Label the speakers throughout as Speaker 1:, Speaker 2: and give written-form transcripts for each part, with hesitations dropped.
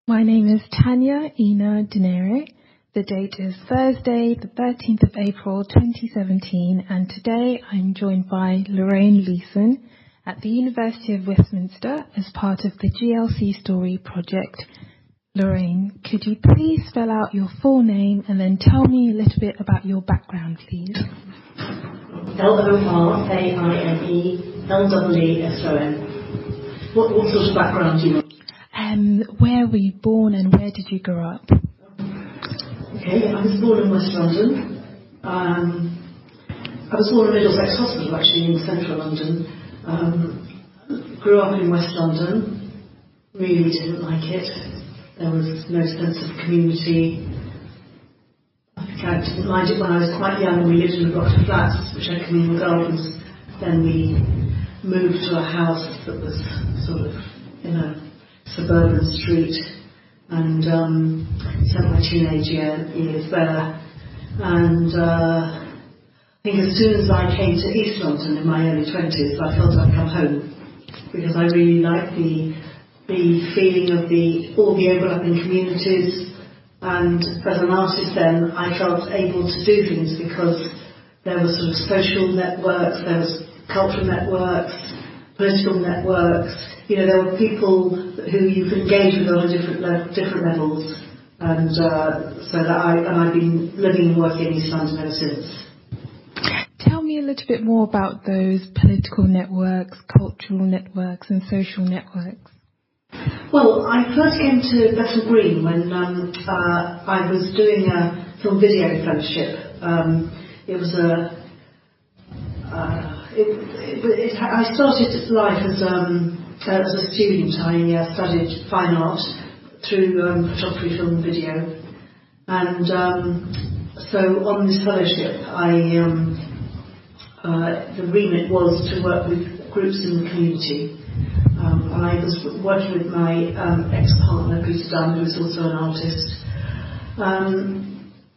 Speaker 1: My name is Tanya Ina Dinere. The date is Thursday, the 13th of April 2017, and today I'm joined by Loraine Leeson at the University of Westminster as part of the GLC Story Project. Loraine, could you please spell out your full name and then tell me a little bit about your background, please?
Speaker 2: Loraine. What sort of background do you want?
Speaker 1: Where were you born and where did you grow up?
Speaker 2: Okay, I was born in West London. I was born in Middlesex Hospital, actually, in central London. Grew up in West London. Really didn't like it. There was no sense of community. I think I didn't mind it when I was quite young. We lived in a block of flats which had communal gardens. Then we moved to a house that was sort of in a suburban street, and spent my teenage years there. And I think as soon as I came to East London in my early 20s, I felt I'd come home, because I really liked the feeling of all the overlapping communities. And as an artist then, I felt able to do things because there were sort of social networks, there was cultural networks, political networks. You know, there were people who you could engage with on different levels, and I've been living and working in East London ever since.
Speaker 1: Tell me a little bit more about those political networks, cultural networks, and social networks.
Speaker 2: Well, I first came to Bethnal Green when I was doing a film video fellowship. I started life as a student. I studied fine art through photography, film and video, and so on this fellowship the remit was to work with groups in the community. I was working with my ex-partner Peter Dunn, who was also an artist,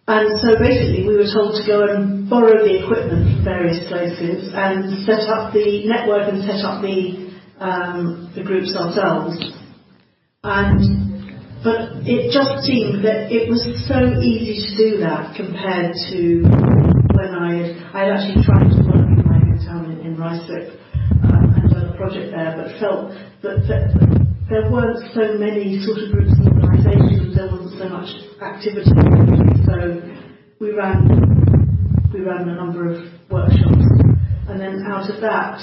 Speaker 2: and so basically we were told to go and borrow the equipment from various places and set up the network and set up the groups ourselves. But it just seemed that it was so easy to do that compared to when I had actually tried to work in my hometown in Ruislip and done a project there, but felt that there weren't so many sort of groups and organisations, there wasn't so much activity. So we ran a number of workshops, and then out of that,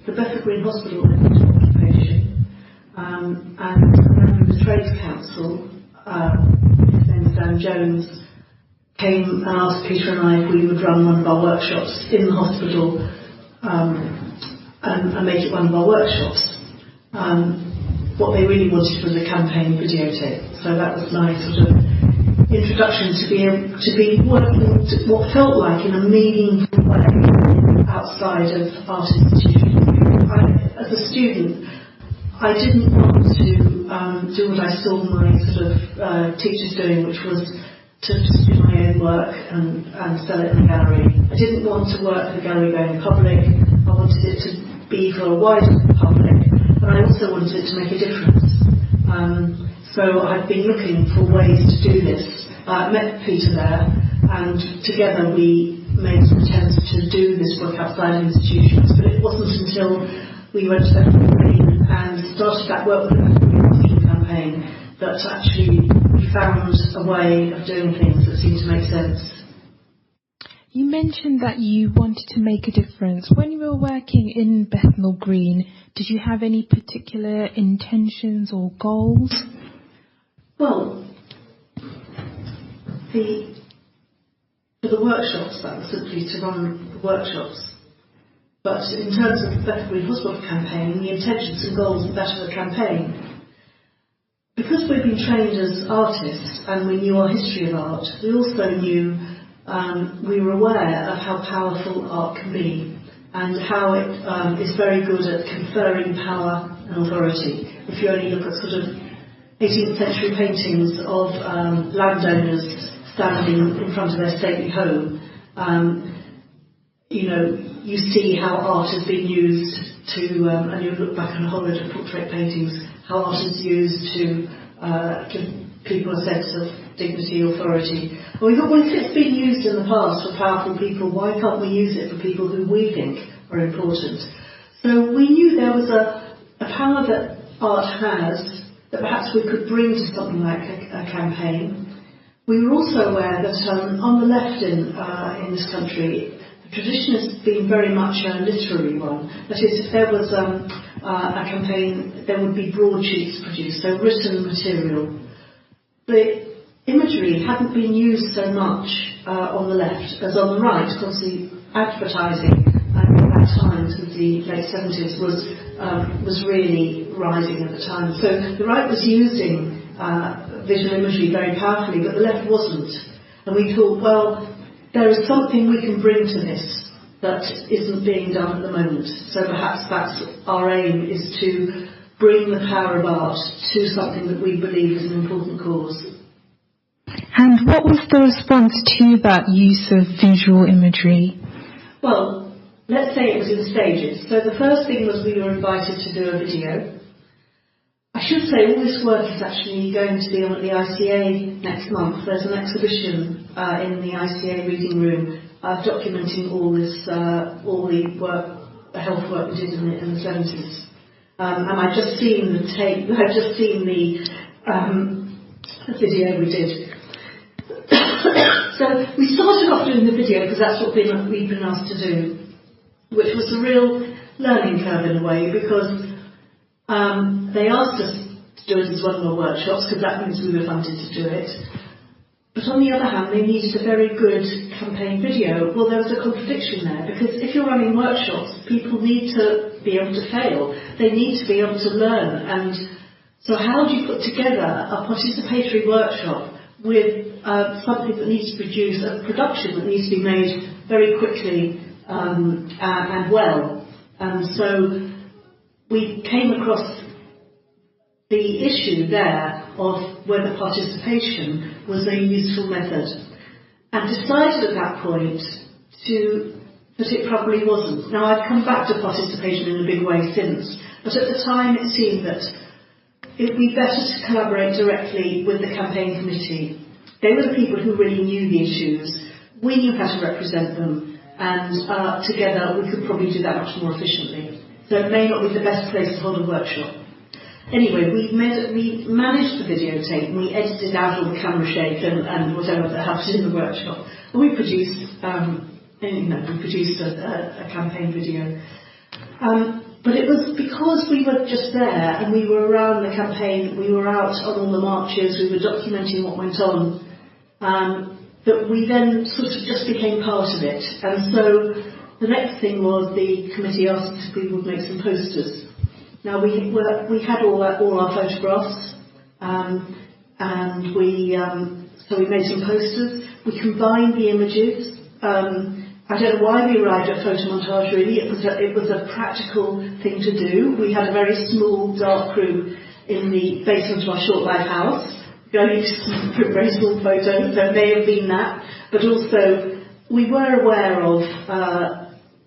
Speaker 2: the Bethnal Green Hospital went into occupation, and a member of the Trades Council, his name is Dan Jones, came and asked Peter and I if we would run one of our workshops in the hospital and make it one of our workshops. What they really wanted was a campaign videotape, so that was my sort of introduction to be able to be working what felt like in a meaningful way outside of art institutions. As a student, I didn't want to do what I saw my sort of teachers doing, which was to just do my own work and sell it in the gallery. I didn't want to work the gallery going public. I wanted it to be for a wider public, but I also wanted it to make a difference. So I've been looking for ways to do this. I met Peter there, and together we made some attempts to do this work outside of institutions, but it wasn't until we went to Bethnal Green and started that work with the Bethnal Green campaign that actually we found a way of doing things that seemed to make sense.
Speaker 1: You mentioned that you wanted to make a difference. When you were working in Bethnal Green, did you have any particular intentions or goals?
Speaker 2: Well, for the workshops, that was simply to run the workshops. But in terms of the Bethnal Green Hospital campaign, the intentions and goals of that of the campaign, because we'd been trained as artists and we knew our history of art, we also knew we were aware of how powerful art can be and how it is very good at conferring power and authority. If you only look at sort of 18th century paintings of landowners standing in front of their stately home, you see how art has been used to, and you look back on a whole load of portrait paintings, how art is used to give people a sense of dignity, authority. Well, we thought, well, if it's been used in the past for powerful people, why can't we use it for people who we think are important? So we knew there was a power that art has that perhaps we could bring to something like a campaign. We were also aware that on the left in this country, the tradition has been very much a literary one. That is, if there was a campaign, there would be broadsheets produced, so written material. The imagery hadn't been used so much on the left as on the right, because the advertising at that time, since the late 70s, was really rising at the time. So the right was using visual imagery very powerfully, but the left wasn't. And we thought, well, there is something we can bring to this that isn't being done at the moment. So perhaps that's our aim, is to bring the power of art to something that we believe is an important cause.
Speaker 1: And what was the response to that use of visual imagery?
Speaker 2: Well, let's say it was in stages. So the first thing was we were invited to do a video. I should say all this work is actually going to be on at the ICA next month. There's an exhibition in the ICA reading room documenting all this, all the work, the health work we did in the 70s. And I've just seen the tape, I've just seen the video we did. So we started off doing the video because that's what we've been asked to do, which was a real learning curve in a way, because they asked us to do it as one of our workshops, because that means we were funded to do it. But on the other hand, they needed a very good campaign video. Well, there was a contradiction there, because if you're running workshops, people need to be able to fail. They need to be able to learn. And so how do you put together a participatory workshop with something that needs to produce, a production that needs to be made very quickly and well? And so we came across the issue there of whether participation was a useful method, and decided at that point that it probably wasn't. Now, I've come back to participation in a big way since, but at the time it seemed that it would be better to collaborate directly with the campaign committee. They were the people who really knew the issues. We knew how to represent them, and together we could probably do that much more efficiently. So it may not be the best place to hold a workshop. Anyway, we managed the videotape, and we edited out all the camera shake and whatever that happened in the workshop. And we produced, a campaign video. But it was because we were just there and we were around the campaign, we were out on all the marches, we were documenting what went on, that we then sort of just became part of it. And so the next thing was the committee asked us if we would make some posters. Now we had all our photographs, and so we made some posters. We combined the images. I don't know why we arrived at photo montage really. It was a practical thing to do. We had a very small dark room in the basement of our short life house. Going to some very small photos, so it may have been that. But also we were aware of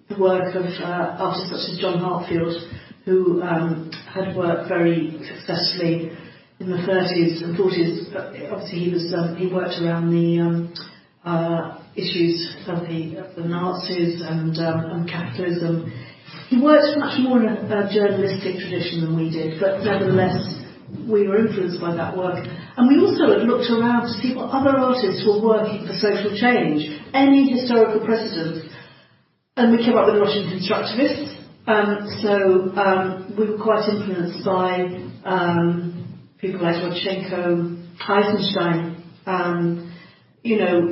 Speaker 2: the work of artists such as John Hartfield, who had worked very successfully in the 30s and 40s. Obviously, he worked around the issues of the Nazis and capitalism. He worked much more in a journalistic tradition than we did, but nevertheless, we were influenced by that work. And we also had looked around to see what other artists were working for social change, any historical precedents, and we came up with the Russian constructivists. So we were quite influenced by people like Rodchenko, Eisenstein,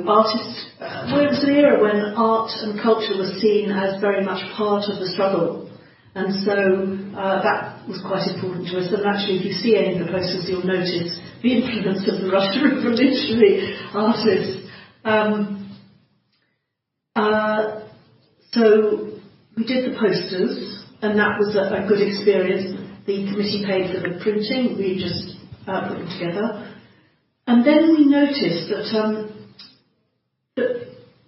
Speaker 2: artists. Well, it was an era when art and culture was seen as very much part of the struggle. And so that was quite important to us. And actually, if you see any of the posters, you'll notice the influence of the Russian revolutionary artists. So we did the posters, and that was a good experience. The committee paid for the printing, we just put them together. And then we noticed that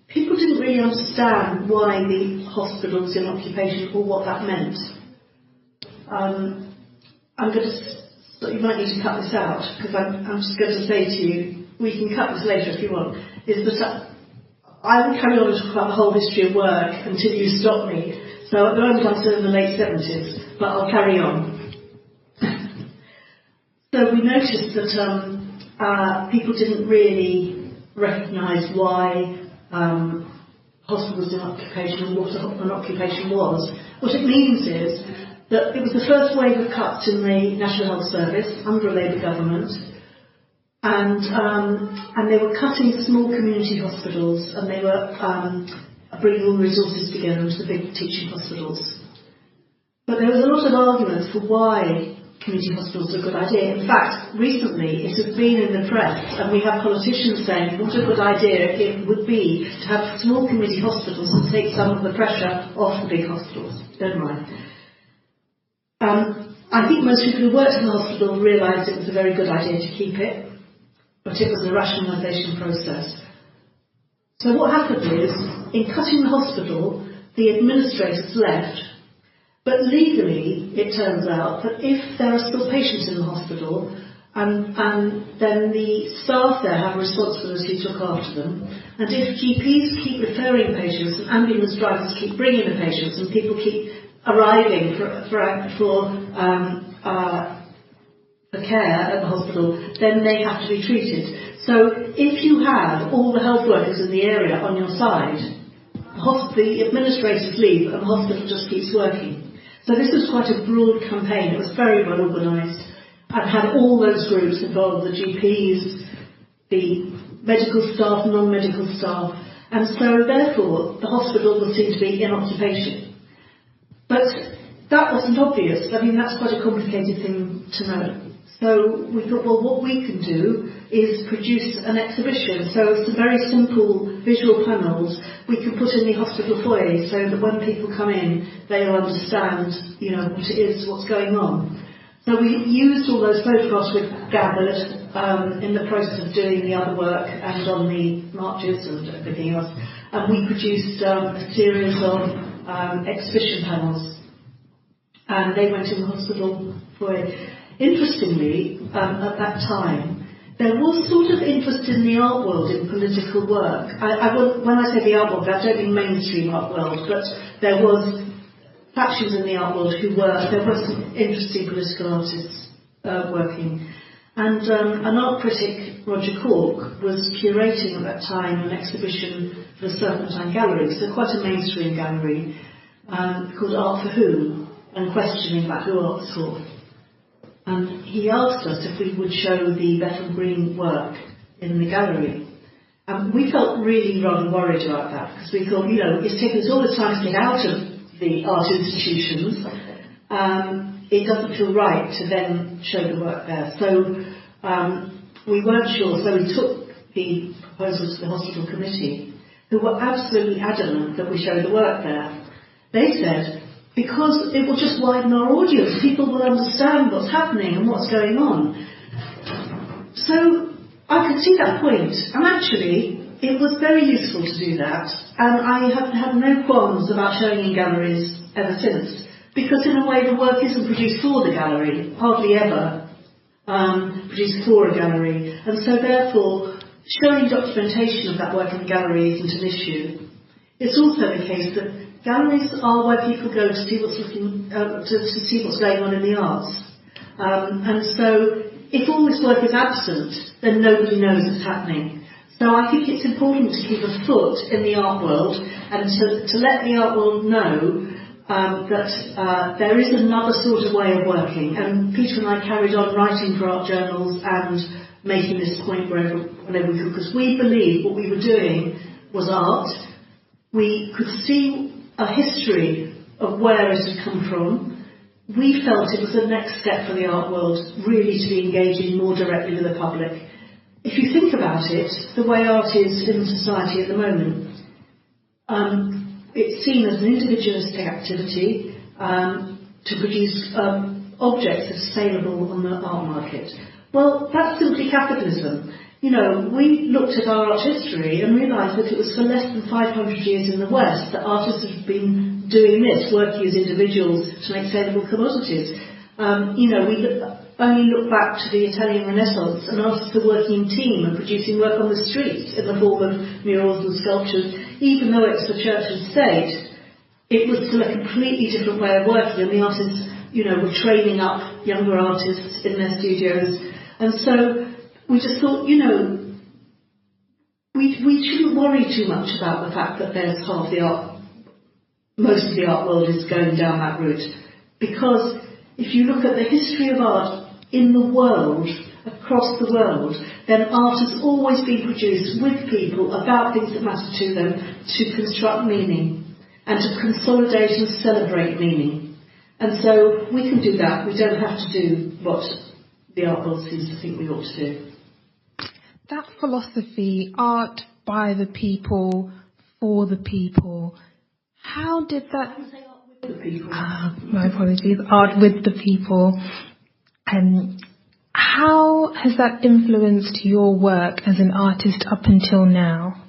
Speaker 2: people didn't really understand why the hospital was in occupation or what that meant. I'm going to so you might need to cut this out, because I'm just going to say to you, we can cut this later if you want, is that I will carry on to talk about the whole history of work until you stop me. So at the moment I'm still in the late 70s, but I'll carry on. So we noticed that people didn't really recognise why hospitals in occupation and what an occupation was. What it means is that it was the first wave of cuts in the National Health Service under a Labour government, and they were cutting small community hospitals, and they were bringing all the resources together into the big teaching hospitals. But there was a lot of argument for why community hospitals are a good idea. In fact, recently it has been in the press, and we have politicians saying what a good idea it would be to have small community hospitals and take some of the pressure off the big hospitals. Don't mind. I think most people who worked in the hospital realised it was a very good idea to keep it, but it was a rationalisation process. So what happened is, in cutting the hospital, the administrators left. But legally, it turns out that if there are still patients in the hospital, and then the staff there have a responsibility to look after them, and if GPs keep referring patients and ambulance drivers keep bringing the patients and people keep arriving for care at the hospital, then they have to be treated. So if you have all the health workers in the area on your side, the administrators leave and the hospital just keeps working. So this was quite a broad campaign. It was very well organised and had all those groups involved, the GPs, the medical staff, non-medical staff, and so therefore the hospital was seen to be in occupation. But that wasn't obvious. I mean, that's quite a complicated thing to know. So we thought, well, what we can do is produce an exhibition. So some very simple visual panels we can put in the hospital foyer, so that when people come in, they'll understand, what it is, what's going on. So we used all those photographs we've gathered in the process of doing the other work and on the marches and everything else, and we produced a series of exhibition panels, and they went in the hospital foyer. Interestingly, at that time, there was sort of interest in the art world in political work. When I say the art world, I don't mean mainstream art world, but there was factions in the art world there were some interesting political artists working. And an art critic, Roger Cork, was curating at that time an exhibition for the Serpentine Gallery, so quite a mainstream gallery, called Art for Who, and questioning about who art's for. And he asked us if we would show the Bethnal Green work in the gallery. And we felt really rather worried about that, because we thought, it's taken us all the time to get out of the art institutions. It doesn't feel right to then show the work there. So we weren't sure, so we took the proposals to the hospital committee, who were absolutely adamant that we show the work there. They said, because it will just widen our audience, people will understand what's happening and what's going on. So I could see that point, and actually it was very useful to do that, and I have had no qualms about showing in galleries ever since, because in a way the work isn't produced for the gallery, hardly ever produced for a gallery, and so therefore showing documentation of that work in the gallery isn't an issue. It's also the case that galleries are where people go to see what's going on in the arts, and so if all this work is absent, then nobody knows it's happening. So I think it's important to keep a foot in the art world and to let the art world know that there is another sort of way of working. And Peter and I carried on writing for art journals and making this point whenever we could, because we believed what we were doing was art. We could see a history of where it had come from. We felt it was the next step for the art world, really to be engaging more directly with the public. If you think about it, the way art is in society at the moment, it's seen as an individualistic activity to produce objects that are saleable on the art market. Well, that's simply capitalism. We looked at our art history and realised that it was for less than 500 years in the West that artists have been doing this, working as individuals to make saleable commodities. only look back to the Italian Renaissance, and artists were working in team and producing work on the streets in the form of murals and sculptures. Even though it's the church and state, it was still a completely different way of working, and the artists, were training up younger artists in their studios. And so we just thought, we shouldn't worry too much about the fact that there's most of the art world is going down that route. Because if you look at the history of art in the world, across the world, then art has always been produced with people about things that matter to them to construct meaning and to consolidate and celebrate meaning. And so we can do that. We don't have to do what the art world seems to think we ought to do.
Speaker 1: That philosophy, art by the people, for the people, how did that...
Speaker 2: I say art with the people.
Speaker 1: My apologies. Art with the people. How has that influenced your work as an artist up until now?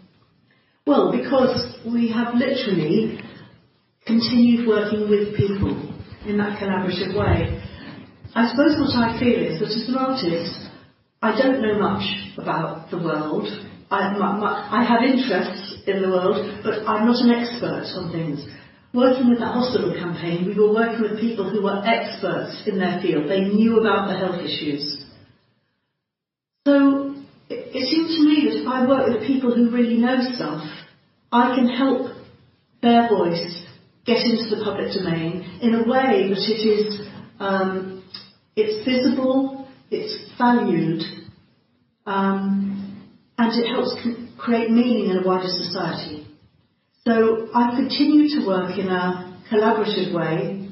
Speaker 2: Well, because we have literally continued working with people in that collaborative way. I suppose what I feel is that as an artist, I don't know much about the world. I have interests in the world, but I'm not an expert on things. Working with that hospital campaign, we were working with people who were experts in their field. They knew about the health issues. So it seems to me that if I work with people who really know stuff, I can help their voice get into the public domain in a way that it is it's visible, it's valued, and it helps create meaning in a wider society. So I continue to work in a collaborative way,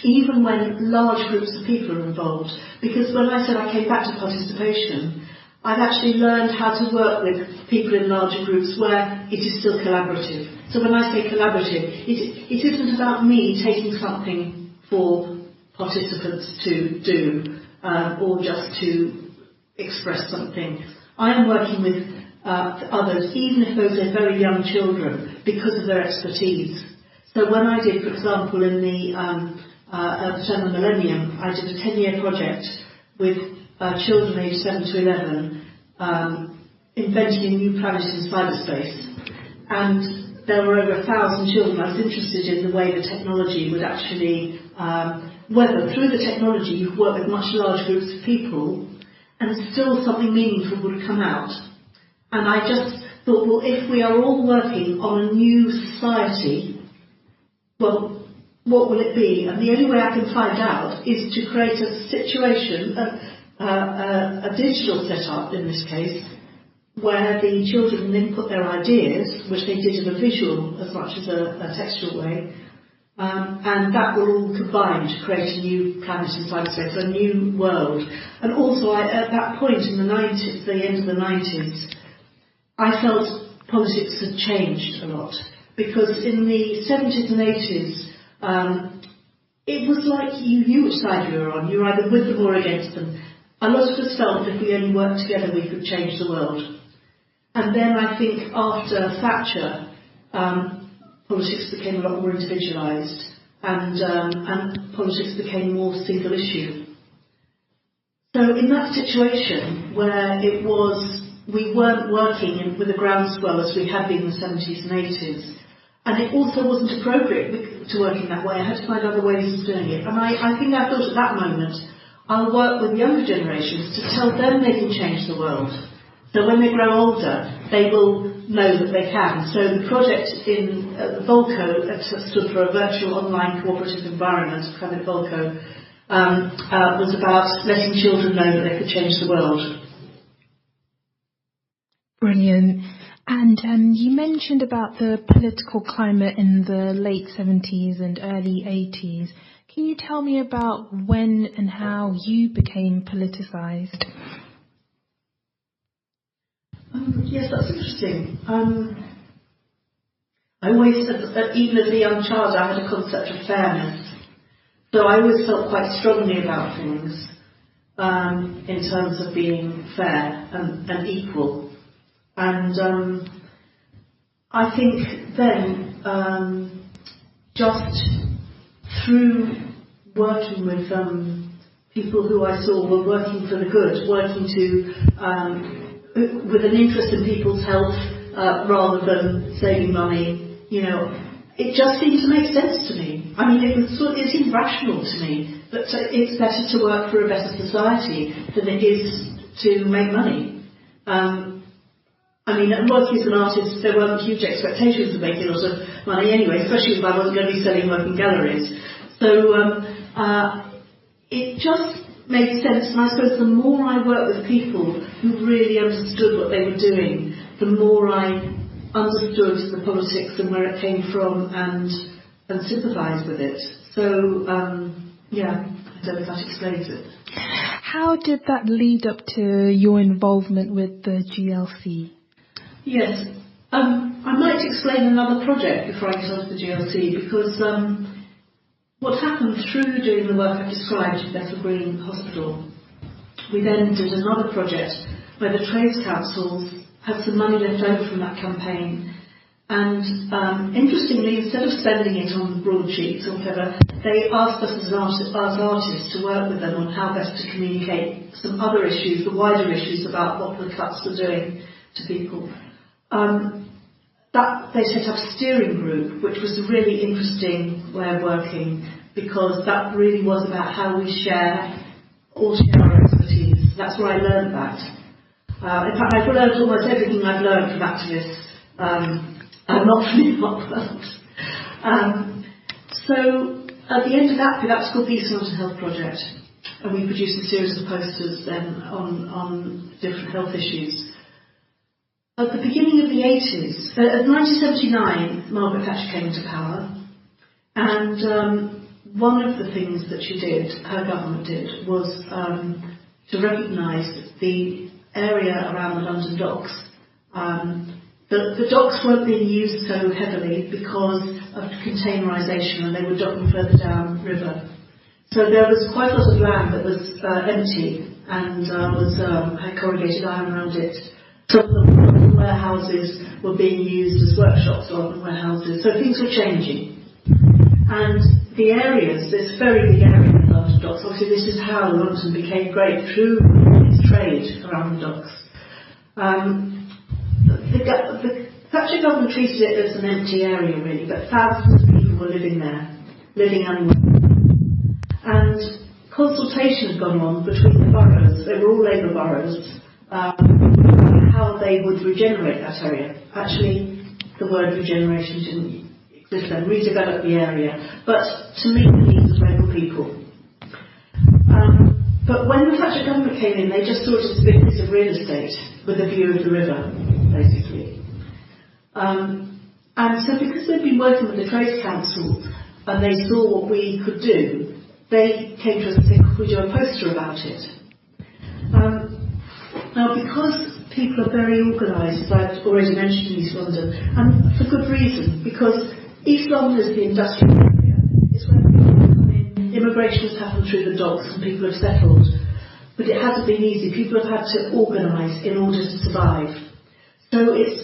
Speaker 2: even when large groups of people are involved. Because when I said I came back to participation, I've actually learned how to work with people in larger groups where it is still collaborative. So when I say collaborative, it isn't about me taking something for participants to do or just to express something. I am working with others, even if those are very young children, because of their expertise. So when I did, for example, in the turn of the millennium, I did a 10-year project with children aged 7 to 11, inventing a new planet in cyberspace. And there were over 1,000 children. I was interested in the way the technology would actually, whether through the technology you could work with much larger groups of people and still something meaningful would come out. And I just thought, well, if we are all working on a new society, well, what will it be? And the only way I can find out is to create a situation, a digital setup in this case, where the children input their ideas, which they did in a visual as much as a textual way, and that will all combine to create a new planet in cyberspace, a new world. And also, at that point in the 90s, the end of the 90s, I felt politics had changed a lot, because in the 70s and 80s, it was like you knew which side you were on. You were either with them or against them. A lot of us felt that if we only worked together, we could change the world. And then I think after Thatcher, politics became a lot more individualised, and politics became more single issue. So in that situation where it was, we weren't working with a groundswell as we had been in the 70s and 80s, and it also wasn't appropriate to work in that way. I had to find other ways of doing it. And I think I thought at that moment, I'll work with younger generations to tell them they can change the world. So when they grow older, they will know that they can. So the project in Volco stood for a virtual online cooperative environment, kind of Volco, was about letting children know that they could change the world.
Speaker 1: Brilliant. And you mentioned about the political climate in the late 70s and early 80s. Can you tell me about when and how you became politicised?
Speaker 2: Yes, that's interesting. I always, even as a young child, I had a concept of fairness. So I always felt quite strongly about things in terms of being fair and equal. And I think then, just through working with people who I saw were working for the good, working to with an interest in people's health rather than saving money. You know, it just seemed to make sense to me. I mean, it seemed rational to me that it's better to work for a better society than it is to make money. I mean, working as an artist, there weren't huge expectations of making a lot of money anyway, especially if I wasn't going to be selling work in galleries. So it just made sense, and I suppose the more I worked with people who really understood what they were doing, the more I understood the politics and where it came from and sympathised with it. So, yeah, I don't know if that explains it.
Speaker 1: How did that lead up to your involvement with the GLC? Yes,
Speaker 2: I might explain another project before I get on to the GLC, because what happened through doing the work I've described at Bethel Green Hospital, we then did another project where the Trades Councils had some money left over from that campaign, and interestingly, instead of spending it on broadsheets or whatever, they asked us as artists to work with them on how best to communicate some other issues, the wider issues about what the cuts were doing to people. That they set up a steering group, which was a really interesting way of working, because that really was about how we all share our expertise. That's where I learned that. In fact, I've learned almost everything I've learned from activists, and not from the art world. So at the end of that's called the East London Health Project, and we produced a series of posters then on different health issues. At the beginning of the 80s, 1979, Margaret Thatcher came into power, and one of the things that she did, her government did, was to recognise the area around the London docks. The docks weren't being used so heavily because of containerisation, and they were docking further down river. So there was quite a lot of land that was empty and had corrugated iron around it. Some of the warehouses were being used as workshops rather than warehouses, so things were changing. And the areas, this very big area in the London docks, obviously this is how London became great, through its trade around the docks. The Thatcher government treated it as an empty area really, but thousands of people were living there, living and working. And consultation had gone on between the boroughs, they were all Labour boroughs, how they would regenerate that area. Actually, the word regeneration didn't exist then, redevelop the area, but to meet the needs of local people. But when the Thatcher government came in, they just saw it as a big piece of real estate with a view of the river, basically. And so because they'd been working with the Trades Council and they saw what we could do, they came to us and said, could we do a poster about it? Now, because people are very organised, as I've already mentioned in East London, and for good reason, because East London is the industrial area, it's where people come in, immigration has happened through the docks and people have settled, but it hasn't been easy. People have had to organise in order to survive. So it's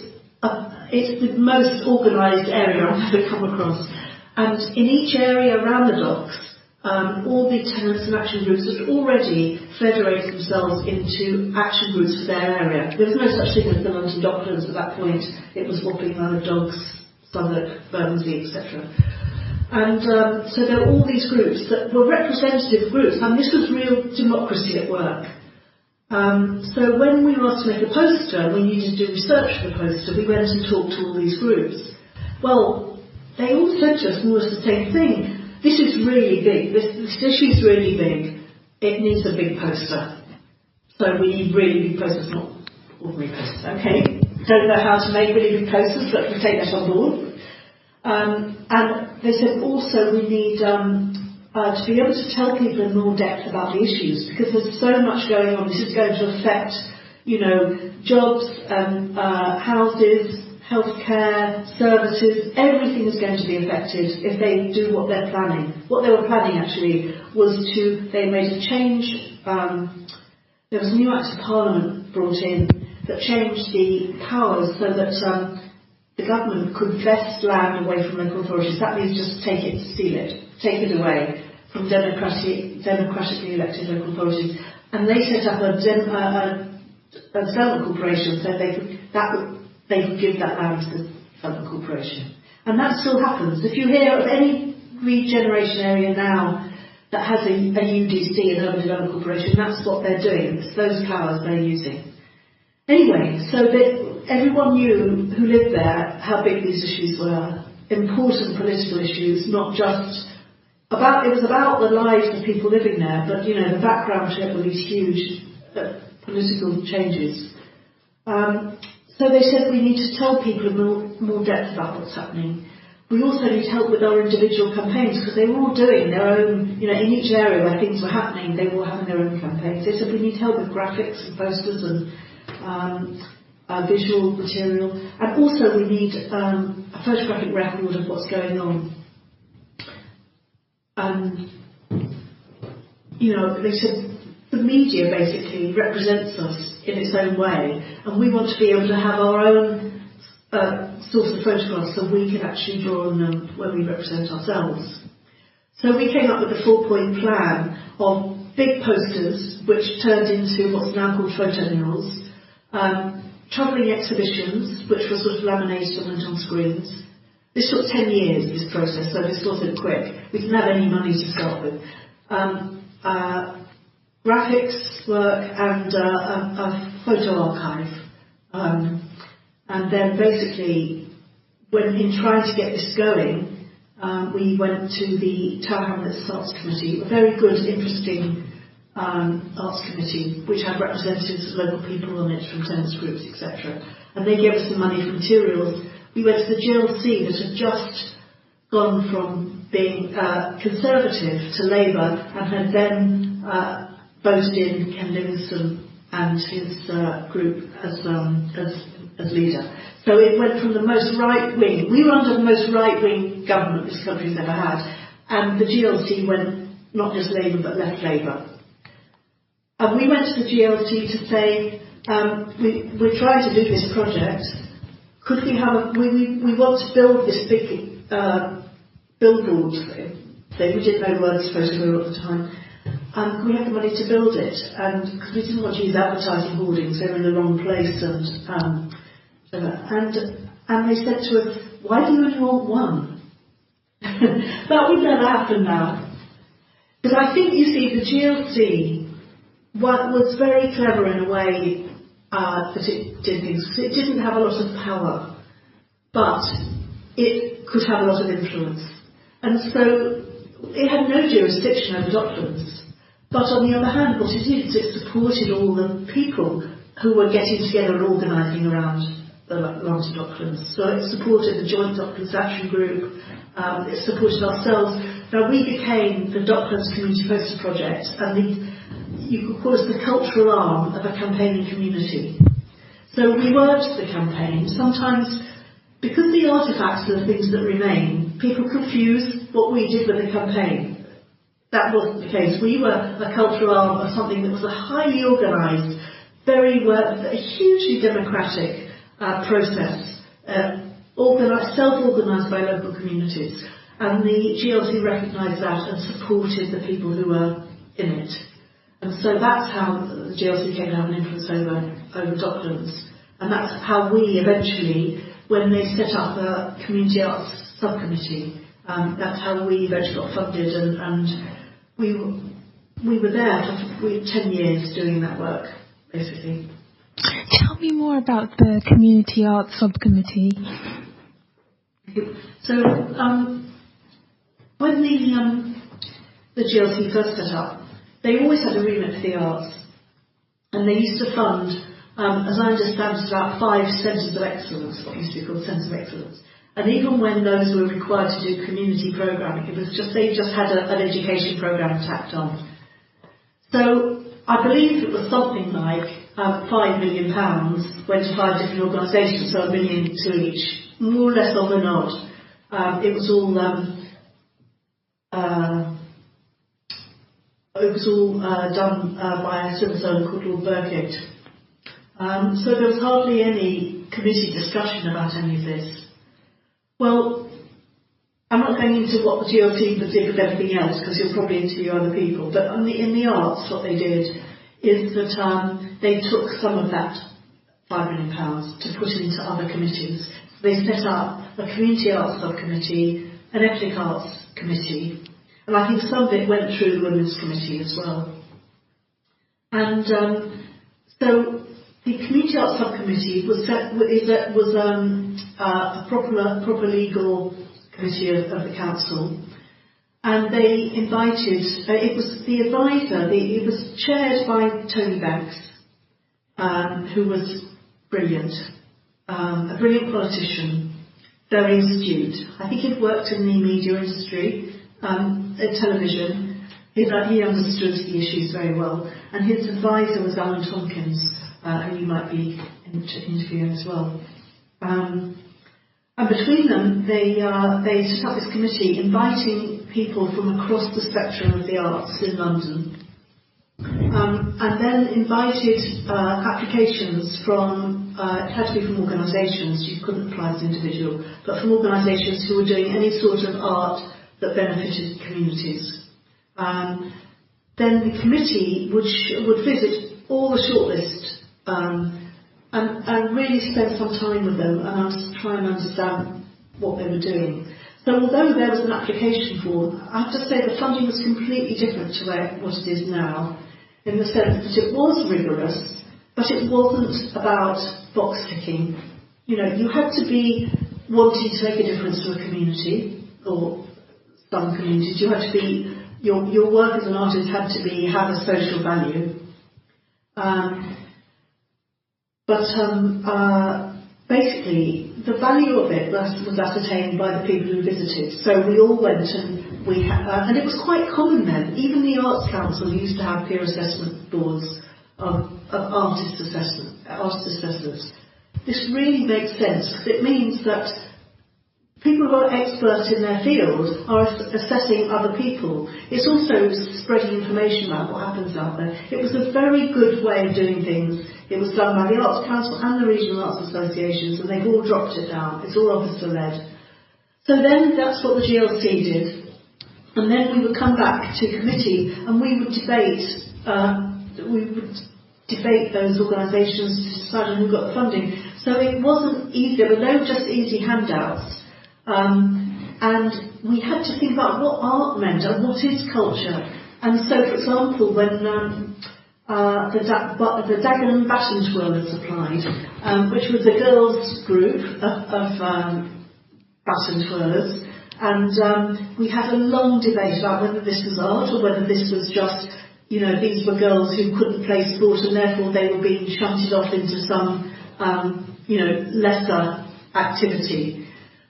Speaker 2: the most organised area I've ever come across, and in each area around the docks, all the tenants and action groups had already federated themselves into action groups for their area. There was no such thing as the London Docklands at that point. It was Wapping, Manor Dogs, Southwark, Bermondsey, etc. And so there were all these groups that were representative groups, and this was real democracy at work. So when we were asked to make a poster, we needed to do research for the poster, we went and talked to all these groups. Well, they all said to us almost the same thing. This is really big, this issue is really big, it needs a big poster. So we need really big posters, not ordinary posters, okay? Don't know how to make really big posters, but we take that on board. And they said also we need to be able to tell people in more depth about the issues, because there's so much going on. This is going to affect, jobs and houses, healthcare, services, everything is going to be affected if they do what they're planning. What they were planning actually was they made a change, there was a new Act of Parliament brought in that changed the powers so that the government could vest land away from local authorities. That means just take it, steal it, take it away from democratic democratically elected local authorities, and they set up a development corporation so they could give that land to the development corporation. And that still happens. If you hear of any regeneration area now that has a UDC, an urban development corporation, that's what they're doing. It's those powers they're using. Anyway, so that everyone knew who lived there how big these issues were. Important political issues, not just about, it was about the lives of people living there, but you know, the background to it were these huge political changes. So they said we need to tell people in more depth about what's happening. We also need help with our individual campaigns, because they were all doing their own, you know, in each area where things were happening, they were all having their own campaigns. They said we need help with graphics and posters and visual material, and also we need a photographic record of what's going on. You know, they said the media basically represents us in its own way, and we want to be able to have our own source of photographs so we can actually draw on them when we represent ourselves. So we came up with a 4-point plan of big posters, which turned into what's now called photo murals, travelling exhibitions, which were sort of laminated and went on screens. This took 10 years, this process, so this wasn't quick. We didn't have any money to start with. Graphics work and a photo archive. And then basically, when in trying to get this going, we went to the Tower Hamlets Arts Committee, a very good, interesting arts committee, which had representatives of local people on it from tenants groups, etc. And they gave us the money for materials. We went to the GLC that had just gone from being Conservative to Labour and had then voted in Ken Livingstone and his group as leader. So it went from the most right-wing, we were under the most right-wing government this country's ever had, and the GLC went not just Labour but left Labour. And we went to the GLC to say, we're trying to do this project, could we have we want to build this big billboard thing, we didn't know the word photo at the time, and we had the money to build it, and because we didn't want to use advertising hoardings, they were in the wrong place, and they said to us, why do you only want one? That would never happen now. Because I think, you see, the GLC was very clever in a way that it did things. It didn't have a lot of power, but it could have a lot of influence. And so it had no jurisdiction over Docklands. But on the other hand, what it did is it supported all the people who were getting together and organising around the London Docklands. So it supported the Joint Docklands Action Group, it supported ourselves. Now we became the Docklands Community Poster Project, and you could call us the cultural arm of a campaigning community. So we worked the campaign. Sometimes, because the artefacts are the things that remain, people confuse what we did with the campaign. That wasn't the case. We were a cultural arm of something that was a highly organised, a hugely democratic process, self-organised by local communities. And the GLC recognised that and supported the people who were in it. And so that's how the GLC came to have an influence over Docklands. And that's how we eventually, when they set up a community arts subcommittee, that's how we eventually got funded, and we were there for 10 years doing that work, basically.
Speaker 1: Tell me more about the community arts subcommittee.
Speaker 2: So when the GLC first set up, they always had a remit for the arts, and they used to fund, as I understand, it's about 5 centres of excellence, what used to be called centres of excellence. And even when those were required to do community programming, they just had an education programme tacked on. So I believe it was something like £5 million went to 5 different organisations, so £1 million to each, more or less on the nod. It was all done by a citizen called Lord Burkitt. So there was hardly any committee discussion about any of this. Well, I'm not going into what the GLC did with everything else, because you'll probably interview other people, but in the arts, what they did is that they took some of that £5 million to put into other committees. So they set up a community arts subcommittee, an ethnic arts committee, and I think some of it went through the women's committee as well. And so the community arts subcommittee was a proper legal committee of the council, and they invited. It was the advisor. It was chaired by Tony Banks, who was brilliant, a brilliant politician, very astute. I think he'd worked in the media industry, television. He understood the issues very well, and his advisor was Alan Tompkins, who you might be interviewing as well. And between them, they set up this committee, inviting people from across the spectrum of the arts in London, and then invited applications from. It had to be from organisations. You couldn't apply as an individual, but from organisations who were doing any sort of art that benefited communities. Then the committee would visit all the shortlist and really spend some time with them and try and understand what they were doing. So although there was an application form, I have to say the funding was completely different to what it is now, in the sense that it was rigorous, but it wasn't about box ticking. You know, you had to be wanting to make a difference to a community, or some communities. You had to be, your work as an artist had to have a social value. Basically, the value of it was ascertained by the people who visited. So we all went, and and it was quite common then. Even the Arts Council used to have peer assessment boards of artist assessors. This really makes sense, because it means that people who are experts in their field are assessing other people. It's also spreading information about what happens out there. It was a very good way of doing things. It was done by the Arts Council and the Regional Arts Associations, and they've all dropped it down. It's all officer-led. So then that's what the GLC did. And then we would come back to committee, and we would debate those organisations to decide on who got the funding. So it wasn't easy. There were no just easy handouts. And we had to think about what art meant and what is culture. And so, for example, when the Dagenham Baton Twirlers applied, which was a girls' group of baton twirlers, and we had a long debate about whether this was art or whether this was just, you know, these were girls who couldn't play sport and therefore they were being shunted off into some, lesser activity.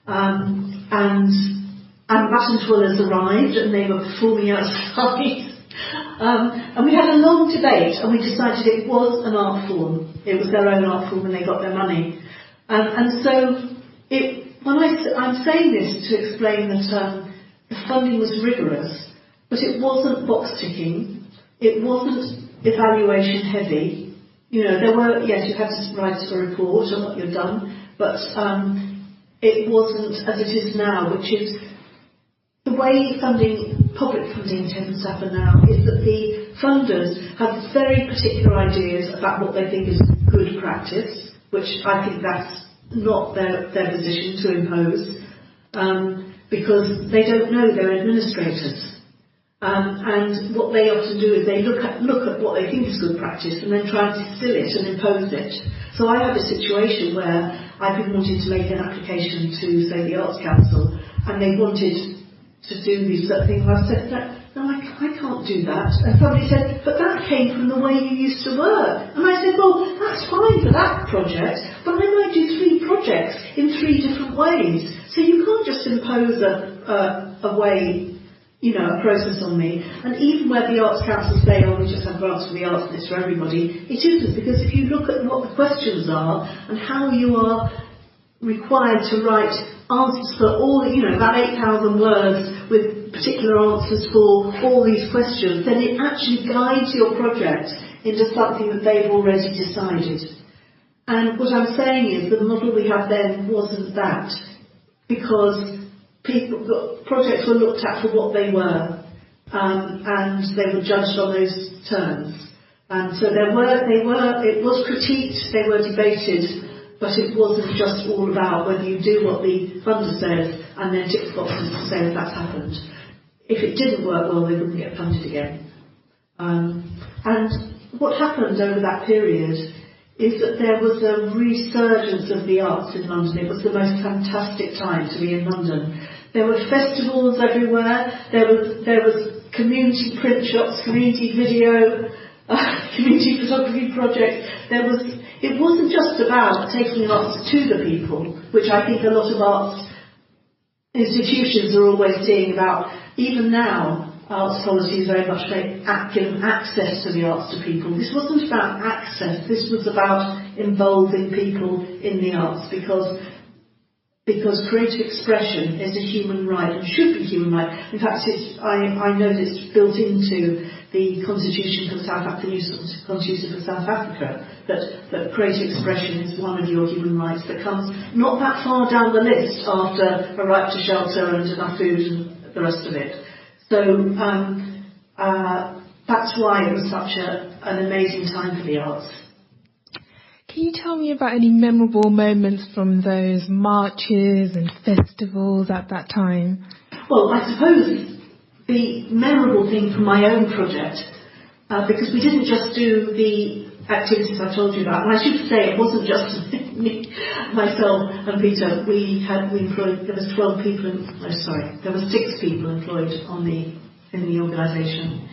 Speaker 2: And baton twirlers arrived and they were performing outside. And we had a long debate, and we decided it was an art form. It was their own art form, and they got their money. And so, I'm saying this to explain that the funding was rigorous, but it wasn't box ticking. It wasn't evaluation heavy. You know, there were, yes, you had to write a report on what you'd done, but it wasn't as it is now, which is the way public funding tends to happen now, is that the funders have very particular ideas about what they think is good practice, which I think that's not their position to impose, because they don't know, they're administrators. And what they often do is they look at what they think is good practice and then try and distill it and impose it. So I have a situation where I've been wanting to make an application to, say, the Arts Council, and they wanted to do these certain things. I said, no, I can't do that. And somebody said, but that came from the way you used to work. And I said, well, that's fine for that project, but I might do 3 projects in 3 different ways. So you can't just impose a way, you know, a process on me. And even where the Arts Council say, oh, we just have grants for the arts and it's for everybody, it isn't, because if you look at what the questions are and how you are required to write answers for all, you know, about 8,000 words with particular answers for all these questions, then it actually guides your project into something that they've already decided. And what I'm saying is the model we had then wasn't that, because projects were looked at for what they were, and they were judged on those terms. And so it was critiqued, they were debated, but it wasn't just all about whether you do what the funder says and then tick boxes to say that that's happened. If it didn't work well, they wouldn't get funded again. And what happened over that period is that there was a resurgence of the arts in London. It was the most fantastic time to be in London. There were festivals everywhere. There was community print shops, community video, community photography projects. It wasn't just about taking arts to the people, which I think a lot of arts institutions are always seeing about. Even now, arts policy is very much giving access to the arts to people. This wasn't about access, this was about involving people in the arts, because creative expression is a human right and should be a human right. In fact, I know that it's built into the Constitution for South Africa, that creative expression is one of your human rights that comes not that far down the list after a right to shelter and enough food and the rest of it. So that's why it was such an amazing time for the arts.
Speaker 1: Can you tell me about any memorable moments from those marches and festivals at that time?
Speaker 2: Well, I suppose the memorable thing from my own project, because we didn't just do the activities I told you about, and I should say it wasn't just me, myself and Peter. There was 12 people. There were 6 people employed in the organisation,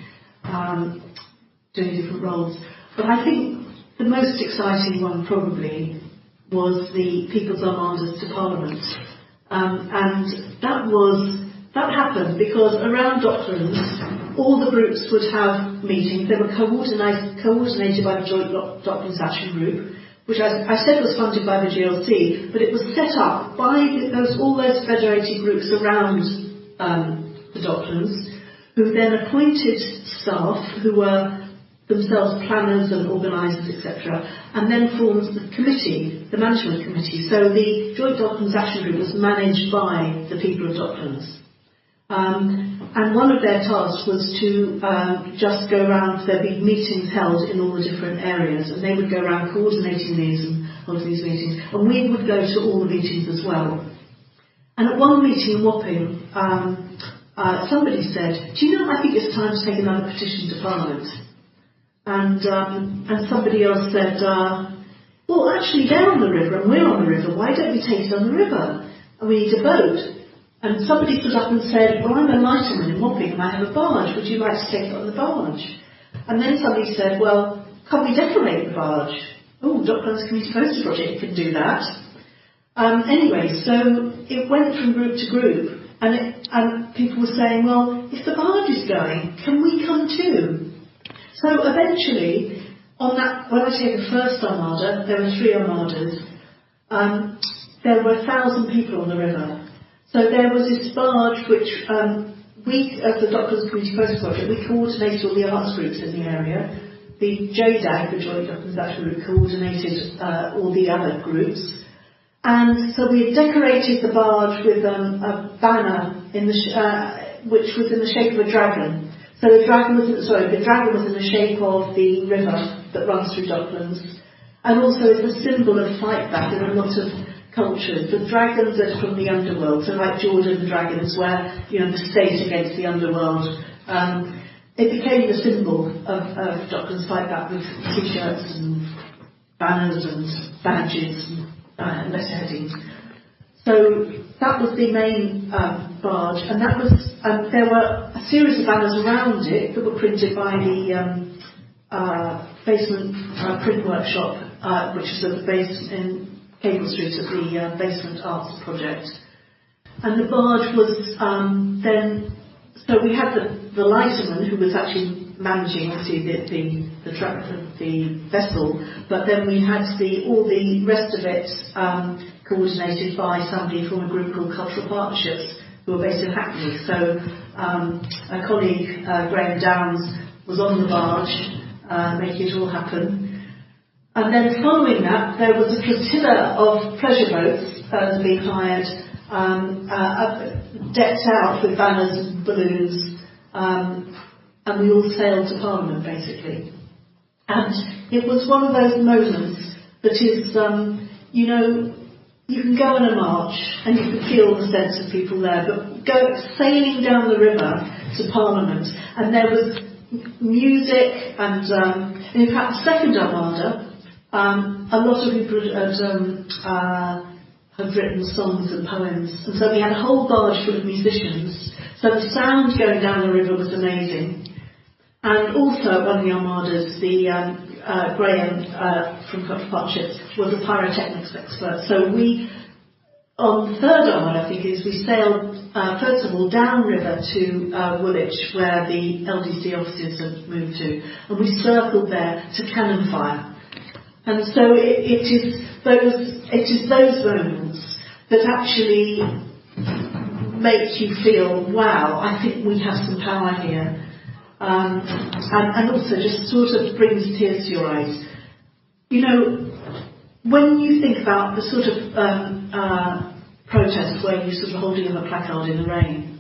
Speaker 2: doing different roles. But I think the most exciting one probably was the People's Armadas to Parliament, and that happened because around Docklands, all the groups would have meetings. They were coordinated by the Joint Docklands Action Group, which I said was funded by the GLC, but it was set up by all those federated groups around the Docklands, who then appointed staff who were themselves planners and organisers, etc., and then formed the committee, the management committee. So the Joint Docklands Action Group was managed by the people of Docklands. And one of their tasks was to just go around. There'd be meetings held in all the different areas, and they would go around coordinating these and holding these meetings, and we would go to all the meetings as well. And at one meeting in Wapping, somebody said, "Do you know, I think it's time to take another petition to Parliament." And somebody else said, "Well, actually, they're on the river and we're on the river. Why don't we take it on the river? And we need a boat." And somebody stood up and said, "Well, I'm a lighterman in Wapping and I have a barge. Would you like to take it on the barge?" And then somebody said, "Well, can't we decorate the barge?" "Oh, Docklands Community Poster Project can do that." Anyway, so it went from group to group, and people were saying, "Well, if the barge is going, can we come too?" So eventually, when I say the first armada, there were 3 armadas, there were 1,000 people on the river. So there was this barge which we, as the Docklands Community Poster Project, we coordinated all the arts groups in the area. The JDAG, the Joint Docklands Action Group, coordinated all the other groups. And so we decorated the barge with a banner which was in the shape of a dragon. So the dragon was in the shape of the river that runs through Docklands, and also it's a symbol of fight back in a lot of cultures. The dragons are from the underworld, so like Jordan dragons, where the state against the underworld. It became the symbol of Docklands fight back with T-shirts and banners and badges and letterheadings. So that was the main barge, and that was there were a series of banners around it that were printed by the basement print workshop, which is at the base in Cable Street at the Basement Arts Project. And the barge was then, so we had the lighterman who was actually managing obviously the vessel, but then we had all the rest of it coordinated by somebody from a group called Cultural Partnerships, who were based in Hackney. So a colleague, Graham Downs, was on the barge, making it all happen. And then following that, there was a flotilla of pleasure boats that had been hired decked out with banners and balloons, and we all sailed to Parliament, basically. And it was one of those moments that is, you know, you can go on a march and you can feel the sense of people there, but sailing down the river to Parliament, and there was music, and in fact, the second Armada, a lot of people had written songs and poems, and so we had a whole barge full of musicians, so the sound going down the river was amazing. And also at one of the Armadas, Graham from Poster Project was a pyrotechnics expert. So we, on the third Armada, I think it is, we sailed first of all downriver to Woolwich, where the LDC offices had moved to, and we circled there to cannon fire. And so it is those moments that actually make you feel, wow, I think we have some power here. And also just sort of brings tears to your eyes. You know, when you think about the sort of protest where you're sort of holding up a placard in the rain,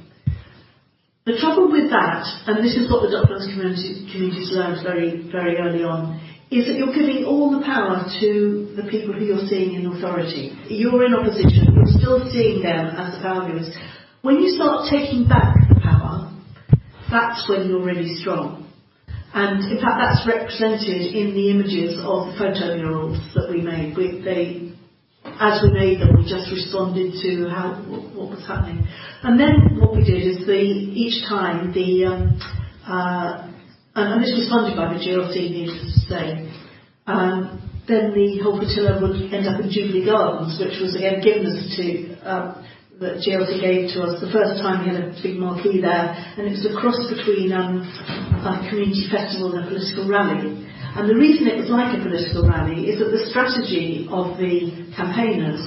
Speaker 2: the trouble with that, and this is what the Docklands communities learned very, very early on, is that you're giving all the power to the people who you're seeing in authority. You're in opposition, you're still seeing them as the power givers. When you start taking back the power, that's when you're really strong. And in fact, that's represented in the images of the photo murals that we made. As we made them, we just responded to what was happening. And then what we did is each time and this was funded by the GLC, needless to say, then the whole flotilla would end up in Jubilee Gardens, which was again given us to that GLC gave to us the first time. We had a big marquee there, and it was a cross between a community festival and a political rally. And the reason it was like a political rally is that the strategy of the campaigners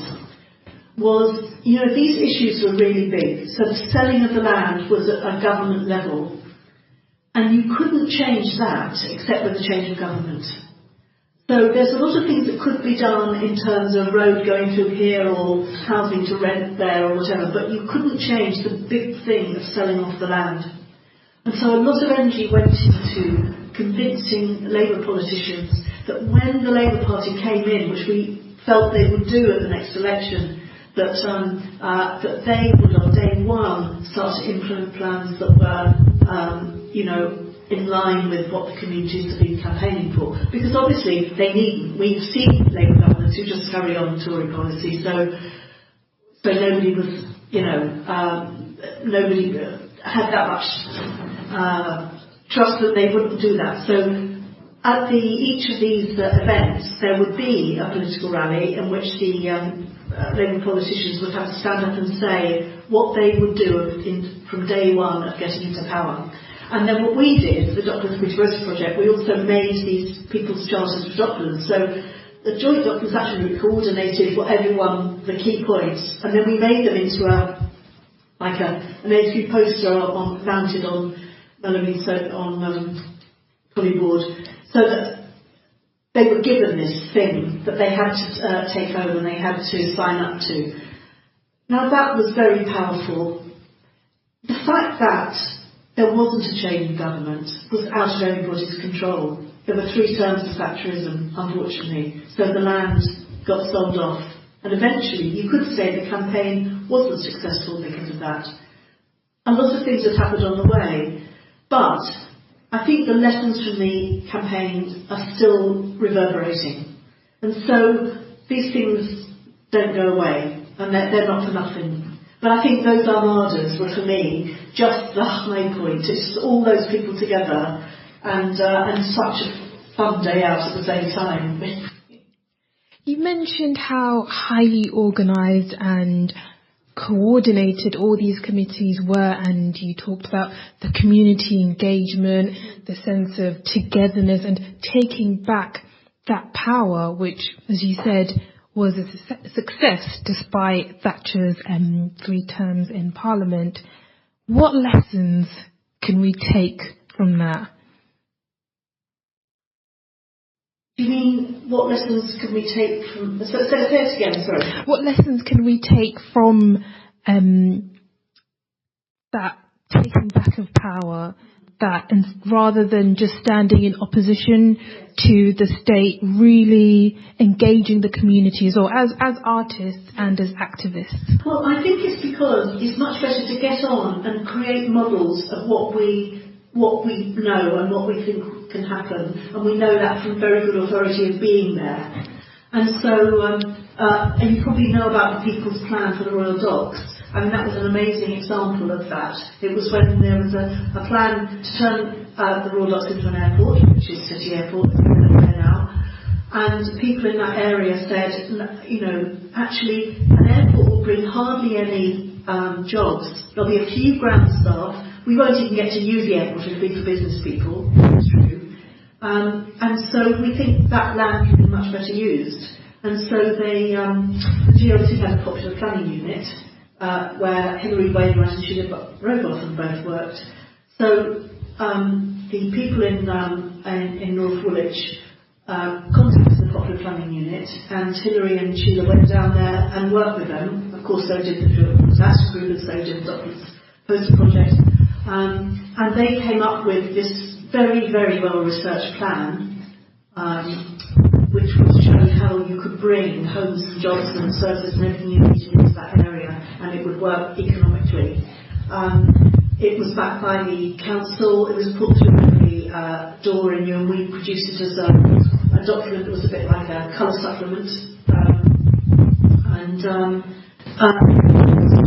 Speaker 2: was, you know, these issues were really big. So the selling of the land was at a government level, and you couldn't change that except with the change of government. So there's a lot of things that could be done in terms of road going through here or housing to rent there or whatever, but you couldn't change the big thing of selling off the land. And so a lot of energy went into convincing Labour politicians that when the Labour Party came in, which we felt they would do at the next election, that they would on day one start to implement plans that were, you know, in line with what the communities have been campaigning for. Because obviously they needn't. We've seen Labour governments who just carry on Tory policy, so nobody was, you know, nobody had that much trust that they wouldn't do that. So at each of these events, there would be a political rally in which the Labour politicians would have to stand up and say what they would do from day one of getting into power. And then what we did, the Docklands Community Poster Project, we also made these people's charters for Docklands. So the joint Docklands Action Group coordinated for everyone the key points, and then we made them into an A3 poster mounted on Polly board, so that they were given this thing that they had to take home and they had to sign up to. Now that was very powerful. The fact that there wasn't a change in government was out of everybody's control. There were 3 terms of Thatcherism, unfortunately, so the land got sold off. And eventually, you could say the campaign wasn't successful because of that. A lot of things had happened on the way, but I think the lessons from the campaign are still reverberating. And so these things don't go away, and they're not for nothing. But I think those Armadas were, for me, just the high point. It's all those people together, and such a fun day out at the same time.
Speaker 1: You mentioned how highly organised and coordinated all these committees were, and you talked about the community engagement, the sense of togetherness and taking back that power, which, as you said, was a success despite Thatcher's 3 terms in Parliament. What lessons can we take from that?
Speaker 2: You mean, what lessons can we take from... Say it again, sorry.
Speaker 1: What lessons can we take from that taking back of power, that, and rather than just standing in opposition to the state, really engaging the communities, or as artists and as activists?
Speaker 2: Well, I think it's because it's much better to get on and create models of what we know and what we think can happen, and we know that from very good authority of being there. And so, and you probably know about the People's Plan for the Royal Docks. I mean, that was an amazing example of that. It was when there was a plan to turn the Royal Docks into an airport, which is City Airport, there now. And people in that area said, you know, actually, an airport will bring hardly any jobs. There'll be a few ground staff. We won't even get to use the airport, it'll be for business people. It's true. And so we think that land can be much better used. And so the GLC had a popular planning unit, where Hilary Wainwright and Sheila Rogoff both worked. So the people in North Woolwich contacted the Popular Planning Unit, and Hilary and Sheila went down there and worked with them. Of course, so did the disaster group, and so did the Docklands Poster Project. And they came up with this very, very well-researched plan, which would show how you could bring homes and jobs and services and everything you needed into that area, and it would work economically. It was backed by the council. It was put through the door in you, and we produced it as a document that was a bit like a colour supplement, and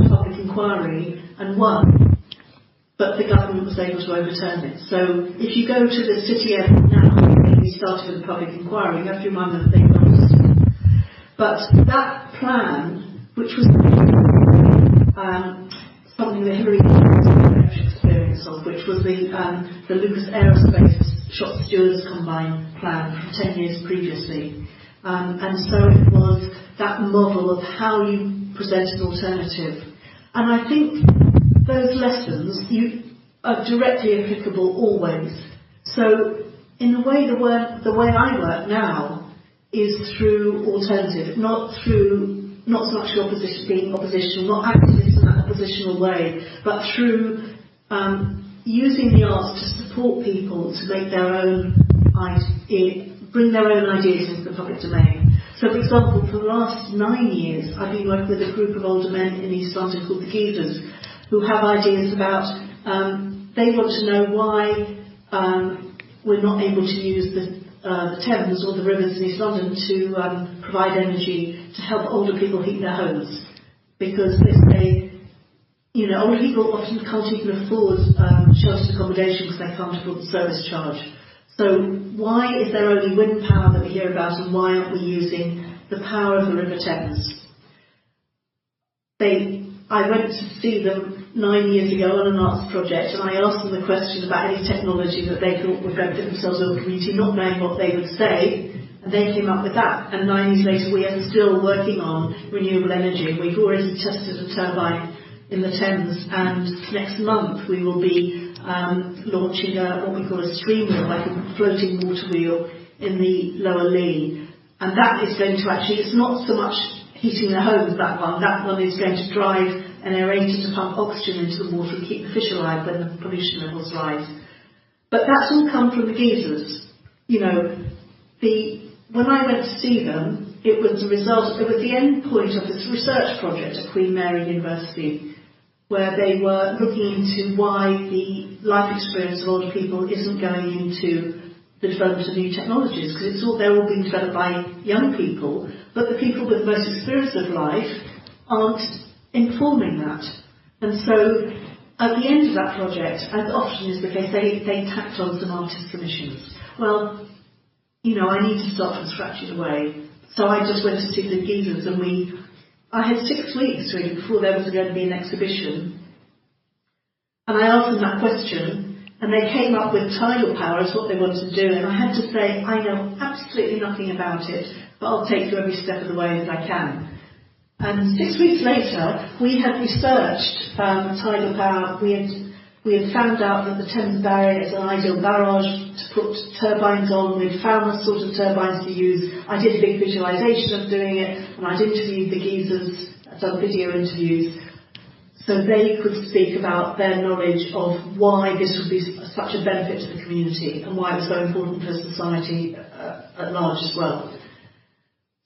Speaker 2: public inquiry, and won. But the government was able to overturn it. So if you go to the City Airport now, we started with a public inquiry, you have to remind them that they lost. But that plan, which was something that Hilary had experience of, which was the Lucas Aerospace Shop Stewards Combine plan from 10 years previously. And so it was that model of how you present an alternative. And I think those lessons are directly applicable always. So in a way, the way I work now is through alternative, not so much being oppositional, not activists in that oppositional way, but through using the arts to support people to make their own bring their own ideas into the public domain. So, for example, for the last 9 years, I've been working with a group of older men in East London called the Geezers, who have ideas about, they want to know why we're not able to use the Thames or the rivers in East London to provide energy to help older people heat their homes. Because they say, you know, older people often can't even afford sheltered accommodation because they can't afford the service charge. So why is there only wind power that we hear about, and why aren't we using the power of the River Thames? I went to see them 9 years ago on an arts project, and I asked them the question about any technology that they thought would benefit themselves or the community, not knowing what they would say, and they came up with that. And 9 years later, we are still working on renewable energy. We've already tested a turbine in the Thames, and next month we will be launching what we call a stream wheel, like a floating water wheel in the Lower Lee. And that is going to actually, it's not so much heating the homes, that one is going to drive an aerator to pump oxygen into the water and keep the fish alive when the pollution levels rise. But that's all come from the Geezers. You know, when I went to see them, it was the end point of this research project at Queen Mary University, where they were looking into why the life experience of older people isn't going into the development of new technologies, because they're all being developed by young people, but the people with the most experience of life aren't informing that. And so at the end of that project, as often is the case, they tacked on some artist commissions. Well, you know, I need to start from scratch in a way. So I just went to see the Geezers, and I had 6 weeks really before there was going to be an exhibition. And I asked them that question, and they came up with tidal power as what they wanted to do, and I had to say, I know absolutely nothing about it, but I'll take you every step of the way that I can. And 6 weeks later, we had researched tidal power. We had found out that the Thames Barrier is an ideal barrage to put turbines on. We'd found the sort of turbines to use. I did a big visualisation of doing it, and I'd interviewed the Geezers, done video interviews. so they could speak about their knowledge of why this would be such a benefit to the community and why it was so important for society at large as well.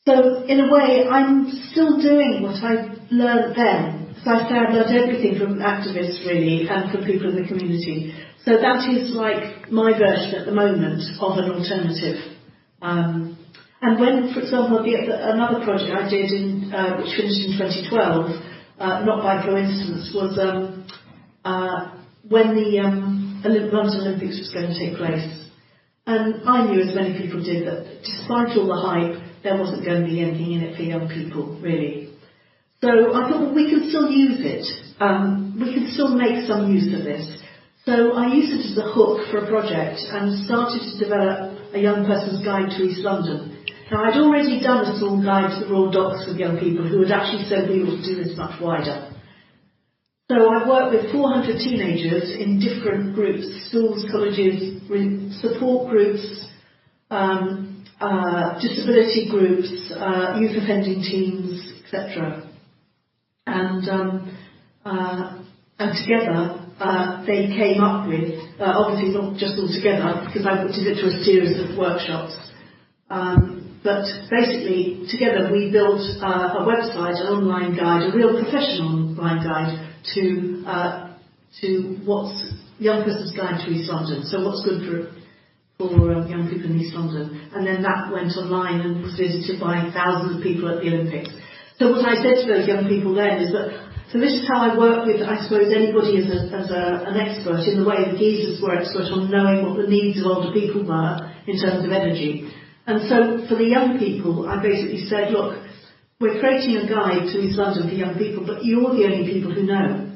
Speaker 2: So in a way, I'm still doing what I learned then. So I say I've learned everything from activists really and from people in the community. So that is like my version at the moment of an alternative. And when, for example, another project I did which finished in 2012, not by coincidence, was when the London Olympics was going to take place. And I knew, as many people did, that despite all the hype, there wasn't going to be anything in it for young people, really. So I thought, well, we can still use it. We can still make some use of this. So I used it as a hook for a project and started to develop a young person's guide to East London. Now, I'd already done a small guide to the Royal Docks with young people who had actually said we ought to do this much wider. So I've worked with 400 teenagers in different groups, schools, colleges, support groups, disability groups, youth offending teams, etc. And together they came up with, obviously not just all together, because I did it to a series of workshops, but basically together we built a website, an online guide, a real professional online guide to what's young person's guide to East London. So what's good for young people in East London, and then that went online and was visited by thousands of people at the Olympics. So what I said to those young people then is that, so this is how I work with, I suppose, anybody as an expert in the way the geezers were expert on knowing what the needs of older people were in terms of energy. And so for the young people, I basically said, look, we're creating a guide to East London for young people, but you're the only people who know.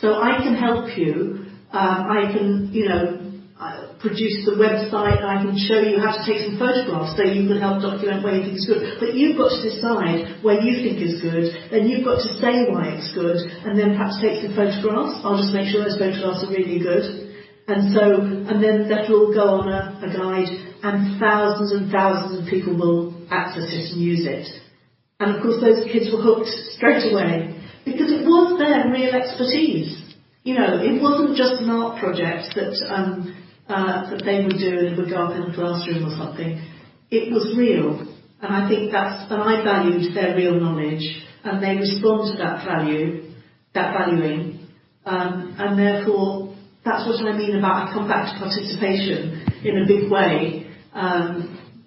Speaker 2: So I can help you. I can, produce the website. I can show you how to take some photographs so you can help document where you think is good. But you've got to decide where you think is good. Then you've got to say why it's good, and then perhaps take some photographs. I'll just make sure those photographs are really good. And then that'll all go on a guide, and thousands of people will access it and use it. And of course those kids were hooked straight away, because it was their real expertise. It wasn't just an art project that they would do and it would go up in a classroom or something. It was real. And I think and I valued their real knowledge, and they respond to that valuing. And therefore, that's what I mean about I come back to participation in a big way,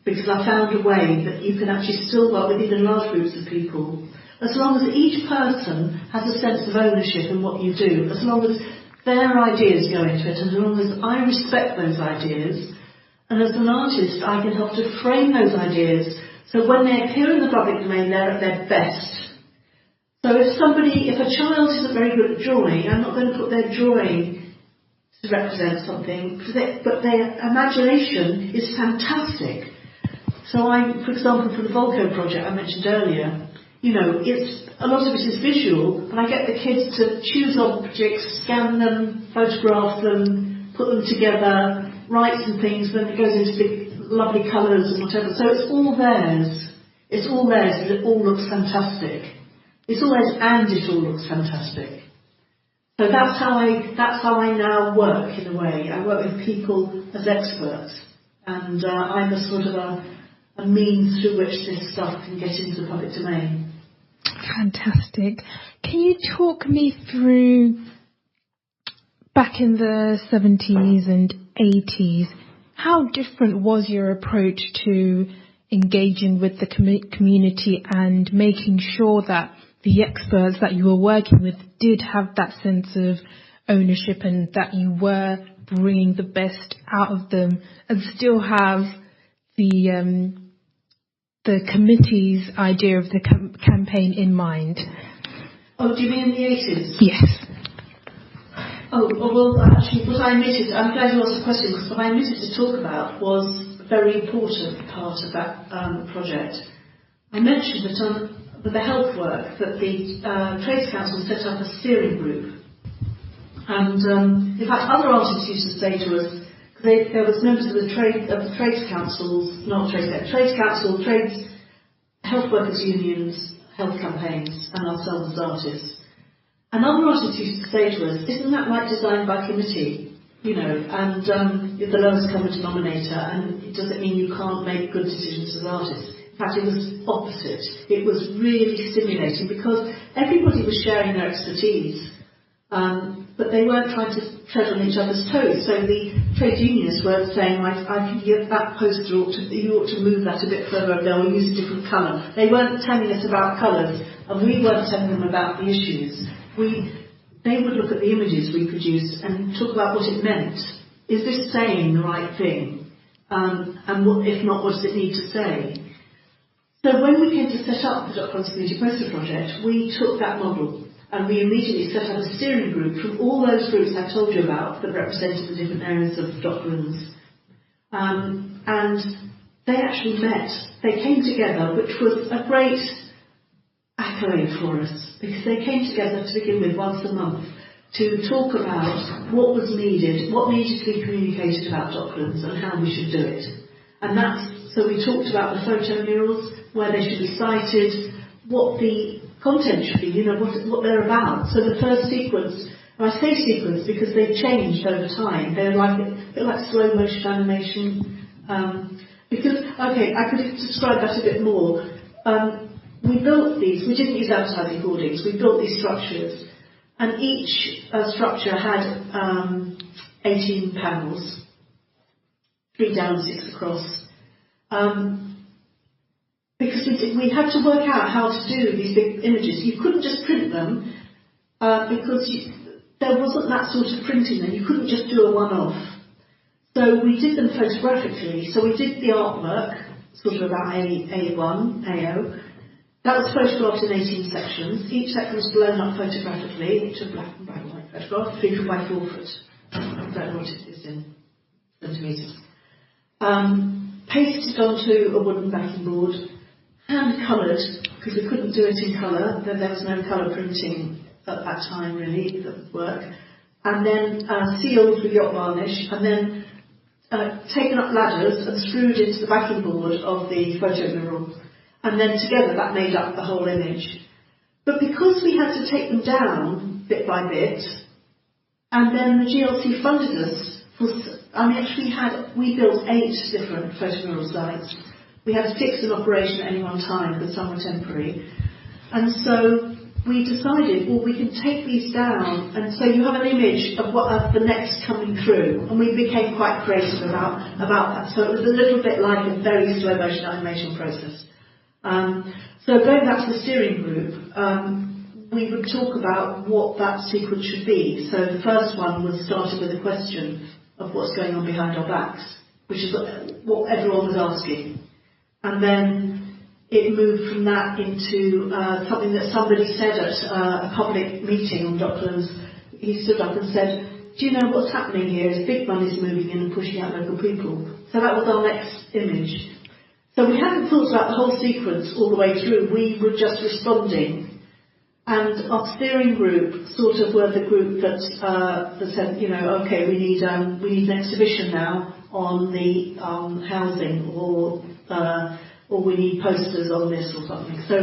Speaker 2: because I found a way that you can actually still work with even large groups of people, as long as each person has a sense of ownership in what you do, as long as their ideas go into it, and as long as I respect those ideas, and as an artist I can help to frame those ideas so when they appear in the public domain they're at their best. So if a child isn't very good at drawing, I'm not going to put their drawing to represent something, but their imagination is fantastic. So for example, for the Volco project I mentioned earlier, a lot of it is visual, and I get the kids to choose objects, scan them, photograph them, put them together, write some things, then it goes into big, lovely colours and whatever. So it's all theirs. It's all theirs, and it all looks fantastic. It's all theirs, and it all looks fantastic. So that's how I now work, in a way. I work with people as experts, and I'm a sort of a means through which this stuff can get into the public domain.
Speaker 1: Fantastic. Can you talk me through, back in the 70s and 80s, how different was your approach to engaging with the community and making sure that the experts that you were working with did have that sense of ownership and that you were bringing the best out of them, and still have the committee's idea of the campaign in mind?
Speaker 2: Oh, do you mean in the 80s?
Speaker 1: Yes.
Speaker 2: Oh, well, actually, what I omitted, I'm glad you asked the question, because what I omitted to talk about was a very important part of that project. I mentioned that with the health work, that the Trades Council set up a steering group. And in fact, other artists used to say to us, there was members of the Trades Councils, Trades Council, Trades, Health Workers Unions, health campaigns, and ourselves as artists. And other artists used to say to us, isn't that like design by committee? You know, and the lowest common denominator, and does it mean you can't make good decisions as artists? In fact, it was opposite. It was really stimulating because everybody was sharing their expertise, but they weren't trying to tread on each other's toes. So the trade unionists weren't saying, I think that poster you ought to move that a bit further ago or use a different colour. They weren't telling us about colours, and we weren't telling them about the issues. They would look at the images we produced and talk about what it meant. Is this saying the right thing? And what, if not, what does it need to say? So when we came to set up the Docklands Community Poster Project, we took that model and we immediately set up a steering group from all those groups I told you about that represented the different areas of Docklands. And they actually met. They came together, which was a great accolade for us, because they came together to begin with once a month to talk about what was needed, what needed to be communicated about Docklands and how we should do it. And so we talked about the photo murals, where they should be cited, what the content should be, you know, what they're about. So the first sequence, and I say sequence because they've changed over time. They're like a bit like slow motion animation. Because, okay, I could describe that a bit more. We built these, we didn't use advertising hoardings, we built these structures, and each structure had 18 panels, 3 down, 6 across, because we had to work out how to do these big images. You couldn't just print them, because there wasn't that sort of printing then, you couldn't just do a one-off. So we did them photographically, so we did the artwork, sort of about A1, AO. That was photographed in 18 sections. Each section was blown up photographically into a black and white photograph, 3 foot by 4 foot. I don't know what it is in centimetres. Pasted onto a wooden backing board, hand coloured, because we couldn't do it in colour. There was no colour printing at that time really that would work. And then sealed with yacht varnish, and then taken up ladders and screwed into the backing board of the photo mural. And then together that made up the whole image. But because we had to take them down bit by bit, and then the GLC funded us, we built 8 different photomural sites. We had 6 in operation at any one time, but some were temporary. And so we decided, well, we can take these down, and so you have an image of the next coming through. And we became quite creative about that. So it was a little bit like a very slow motion animation process. So going back to the steering group, we would talk about what that sequence should be. So the first one was started with a question of what's going on behind our backs, which is what everyone was asking. And then it moved from that into something that somebody said at a public meeting on Docklands. He stood up and said, do you know what's happening here is big money's moving in and pushing out local people. So that was our next image. So we hadn't thought about the whole sequence all the way through, we were just responding. And our steering group sort of were the group that said, you know, okay, we need an exhibition now on the housing, or we need posters on this or something. So,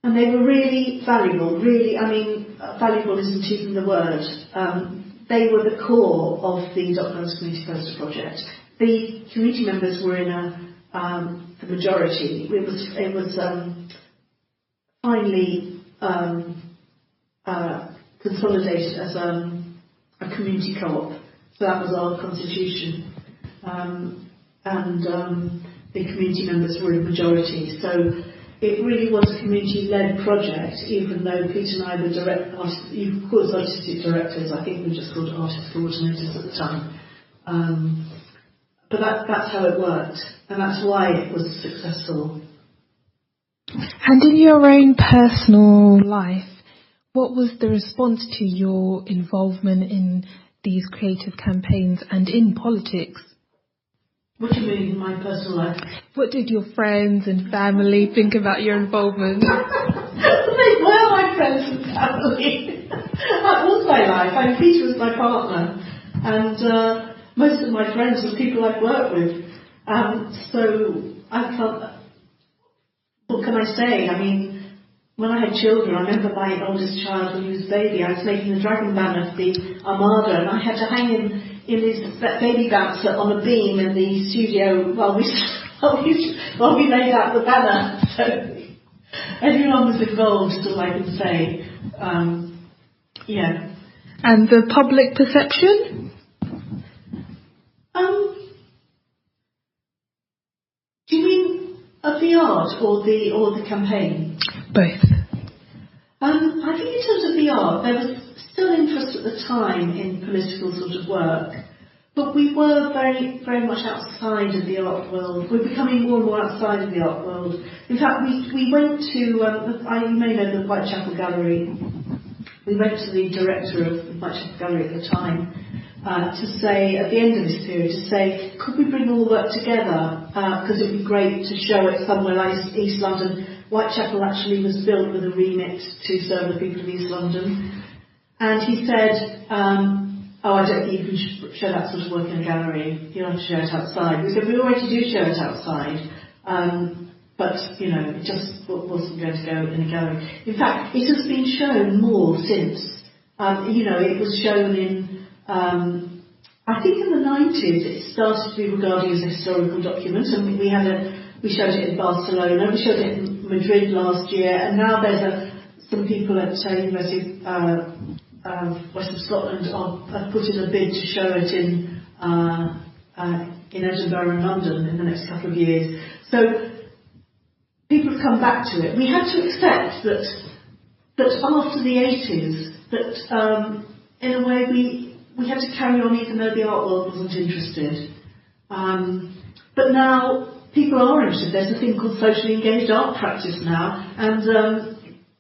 Speaker 2: and they were really valuable, valuable isn't even the word. They were the core of the Docklands Community Poster Project. The community members were in the majority. It was finally consolidated as a community co-op. So that was our constitution, and the community members were in majority. So it really was a community-led project, even though Peter and I were you call us artistic directors. I think we just called artist coordinators at the time. But that's how it worked, and that's why it was successful.
Speaker 1: And in your own personal life, what was the response to your involvement in these creative campaigns and in politics?
Speaker 2: What do you mean in my personal life?
Speaker 1: What did your friends and family think about your involvement?
Speaker 2: They were my friends and family. That was my life. I mean, Peter was my partner, and most of my friends were people I've worked with. So I can't. What can I say? I mean, when I had children, I remember my oldest child, when he was a baby, I was making the dragon banner for the Armada, and I had to hang him in his baby bouncer on a beam in the studio while we laid out the banner. So everyone was involved, is all I can say. Yeah.
Speaker 1: And the public perception?
Speaker 2: Do you mean of the art or the campaign?
Speaker 1: Both.
Speaker 2: I think in terms of the art, there was still interest at the time in political sort of work, but we were very, very much outside of the art world. We're becoming more and more outside of the art world. In fact, we went to, you may know the Whitechapel Gallery. We went to the director of the Whitechapel Gallery at the time to say, at the end of this period, to say, could we bring all the work together? Because it would be great to show it somewhere like East London. Whitechapel actually was built with a remit to serve the people of East London. And he said, I don't think you can show that sort of work in a gallery. You'll have to show it outside. We said, we already do show it outside. But, it just wasn't going to go in a gallery. In fact, it has been shown more since. It was shown in, I think in the 90s, it started to be regarded as a historical document. And we showed it in Barcelona, we showed it in Madrid last year, and now there's some people at University of Western Scotland have put in a bid to show it in Edinburgh and London in the next couple of years. So people have come back to it. We had to accept that after the 80s, that in a way we had to carry on even though the art world wasn't interested. But now people are interested. There's a thing called socially engaged art practice now, and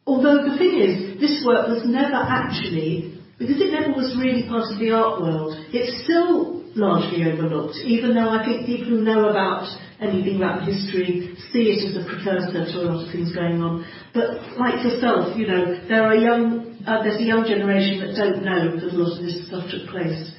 Speaker 2: although the thing is, this work was never actually, because it never was really part of the art world, it's still largely overlooked, even though I think people who know about anything about history see it as a precursor to a lot of things going on. But like yourself, there's a young generation that don't know that a lot of this stuff took place.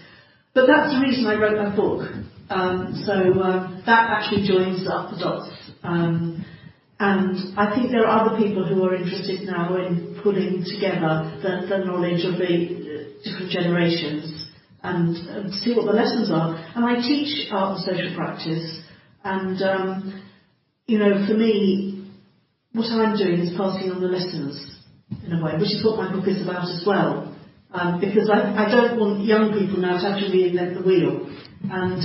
Speaker 2: But that's the reason I wrote that book. That actually joins up the dots. And I think there are other people who are interested now in pulling together the knowledge of the different generations and see what the lessons are. And I teach art and social practice, and for me, what I'm doing is passing on the lessons in a way, which is what my book is about as well. Because I don't want young people now to have to reinvent the wheel, and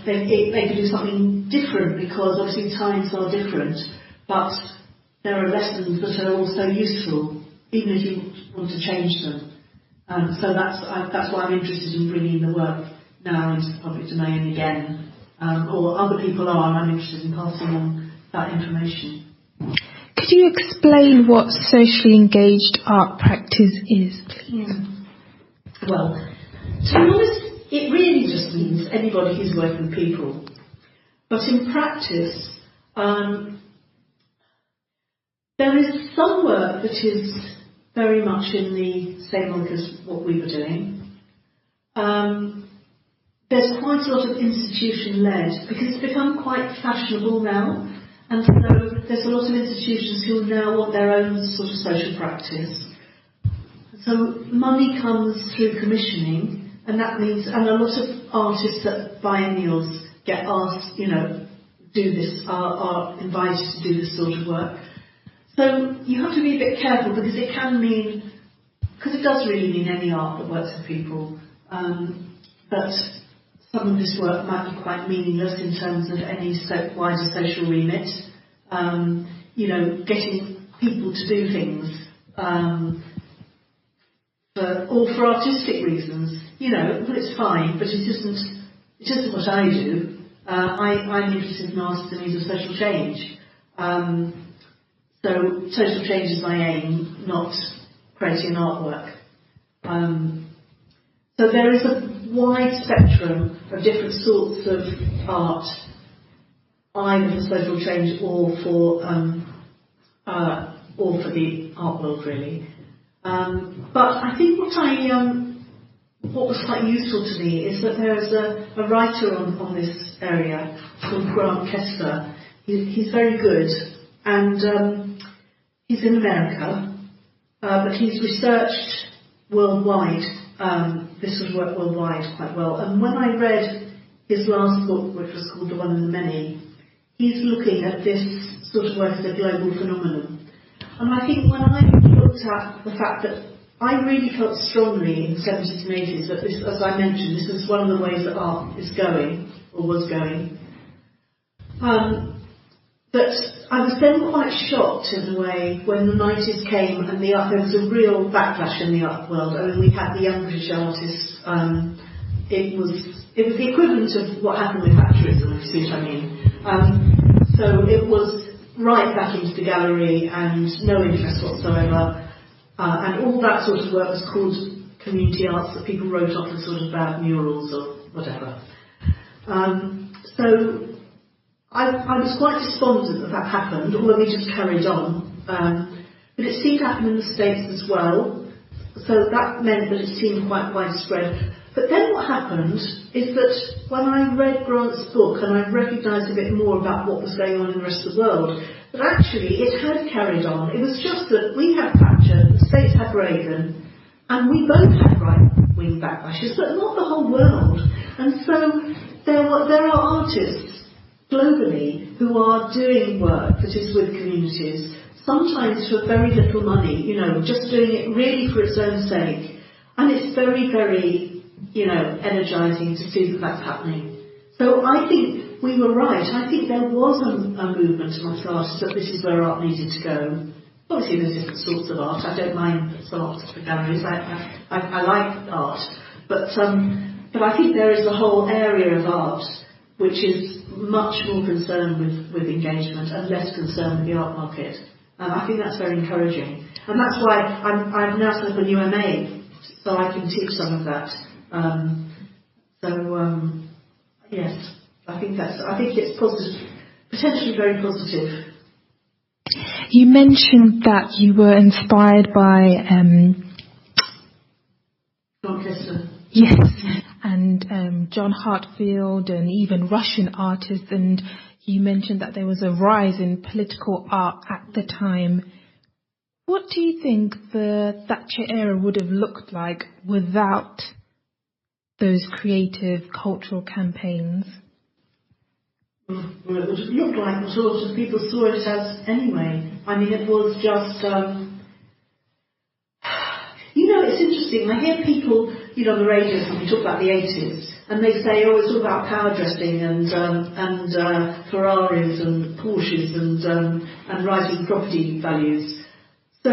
Speaker 2: they can do something different, because obviously times are different. But there are lessons that are also useful, even if you want to change them. So that's why I'm interested in bringing the work now into the public domain again, or other people are, and I'm interested in passing on that information.
Speaker 1: Could you explain what socially engaged art practice is, please?
Speaker 2: Well, to be honest, it really just means anybody who's working with people. But in practice, there is some work that is very much in the same ilk as what we were doing. There's quite a lot of institution-led, because it's become quite fashionable now, and so there's a lot of institutions who now want their own sort of social practice. So money comes through commissioning, and that means, and a lot of artists at biennials get asked, do this, are invited to do this sort of work. So you have to be a bit careful, because it can mean, because it does really mean any art that works with people, but some of this work might be quite meaningless in terms of any wider social remit. Getting people to do things, for artistic reasons, well, it's fine, but it isn't what I do. I'm interested in artists in need of social change. So social change is my aim, not creating artwork. So there is a wide spectrum of different sorts of art, either for social change or for the art world, really. But I think what was quite useful to me is that there is a writer on this area called Grant Kester. He's very good, and He's in America, but he's researched worldwide. This would work worldwide quite well. And when I read his last book, which was called The One and the Many, he's looking at this sort of work as a global phenomenon. And I think when I looked at the fact that I really felt strongly in the 70s and 80s that this, as I mentioned, this is one of the ways that art is going, or was going. But I was then quite shocked in a way when the 90s came and there was a real backlash in the art world. I mean, we had the young British artists. It was the equivalent of what happened with activism, if you see what I mean. So it was right back into the gallery and no interest whatsoever. And all that sort of work was called community arts that people wrote off as sort of bad murals or whatever. So I was quite despondent that happened, although we just carried on. But it seemed to happen in the States as well. So that meant that it seemed quite widespread. But then what happened is that when I read Grant's book and I recognised a bit more about what was going on in the rest of the world, that actually it had carried on. It was just that we had Thatcher, the States had Reagan, and we both had right-wing backlashes, but not the whole world. And so there are artists globally who are doing work that is with communities, sometimes for very little money, just doing it really for its own sake. And it's very, very, energising to see that that's happening. So I think we were right. I think there was a movement amongst artists that this is where art needed to go. Obviously there's different sorts of art. I don't mind some art for galleries. I like art. But I think there is a whole area of art which is much more concerned with engagement and less concerned with the art market. And I think that's very encouraging. And that's why I've now set up a new MA, so I can teach some of that. Yes, I think it's positive, potentially very positive.
Speaker 1: You mentioned that you were inspired by
Speaker 2: John Kester.
Speaker 1: Yes, and John Hartfield and even Russian artists, and you mentioned that there was a rise in political art at the time. What do you think the Thatcher era would have looked like without those creative cultural campaigns?
Speaker 2: Well, it would have looked like what a lot of people saw it as anyway. I mean, it was just, it's interesting. I hear people, on the radio, when we talk about the 80s, and they say, it's all about power dressing and Ferraris and Porsches and rising property values. So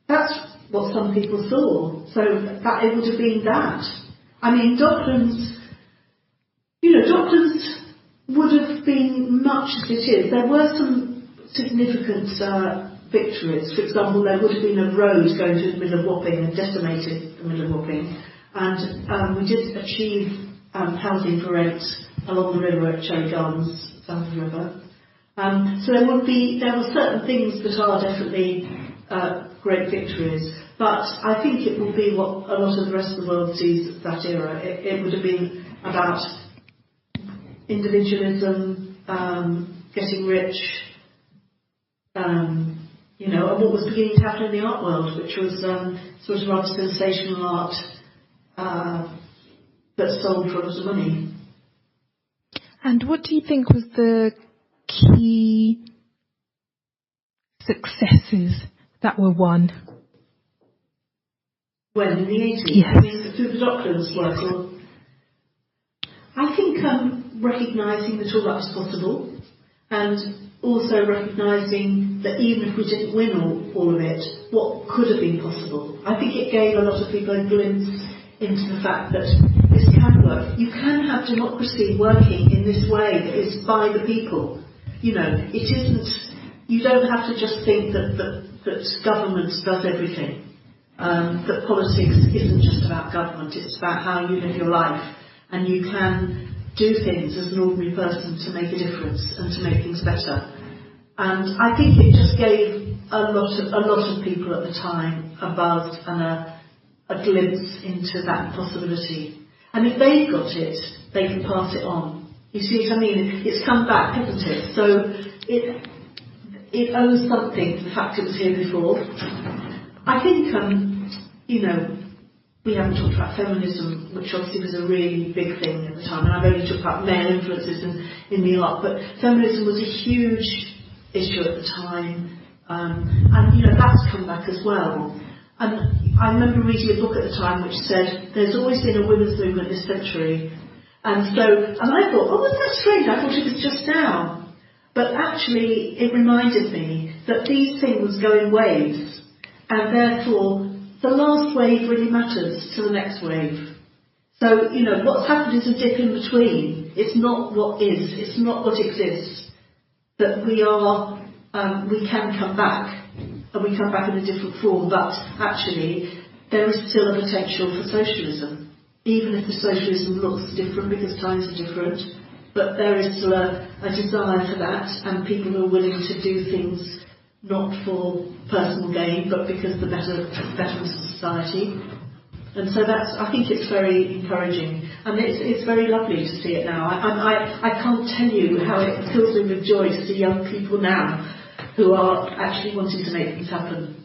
Speaker 2: that's what some people saw. So that it would have been that. I mean, Docklands would have been much as it is. There were some significant victories. For example, there would have been a road going through the middle of Wapping and decimated the middle of Wapping. And we did achieve housing for rent along the river at Cherry Gardens, south of the river. So there were certain things that are definitely great victories. But I think it will be what a lot of the rest of the world sees that era. It would have been about individualism, getting rich, and what was beginning to happen in the art world, which was sort of rather sensational art that sold for a lot of money.
Speaker 1: And what do you think was the key successes that were won?
Speaker 2: When, in the 80s?
Speaker 1: Yes.
Speaker 2: I mean, through the Docklands work? I think recognising that all that was possible, and also recognising that even if we didn't win all of it, what could have been possible. I think it gave a lot of people a glimpse into the fact that this can work. You can have democracy working in this way that is by the people. It isn't. You don't have to just think that government does everything. That politics isn't just about government, it's about how you live your life, and you can do things as an ordinary person to make a difference and to make things better. And I think it just gave a lot of people at the time a buzz and a glimpse into that possibility. And if they got it, they can pass it on. You see what I mean? It's come back, hasn't it? So it owes something to the fact it was here before. I think, you know, we haven't talked about feminism, which obviously was a really big thing at the time, and I've only talked about male influences in the art, but feminism was a huge issue at the time, and you know, that's come back as well. And I remember reading a book at the time which said there's always been a women's movement this century, and I thought, oh, was that strange? I thought it was just now, but actually it reminded me that these things go in waves, and therefore the last wave really matters to the next wave. So, you know, what's happened is a dip in between. It's not what is, it's not what exists. That we can come back, and we come back in a different form, but actually there is still a potential for socialism. Even if the socialism looks different because times are different, but there is still a desire for that, and people who are willing to do things not for personal gain, but because the betterment of society. And so I think it's very encouraging, and it's very lovely to see it now. I can't tell you how it fills me with joy to see young people now who are actually wanting to make things happen.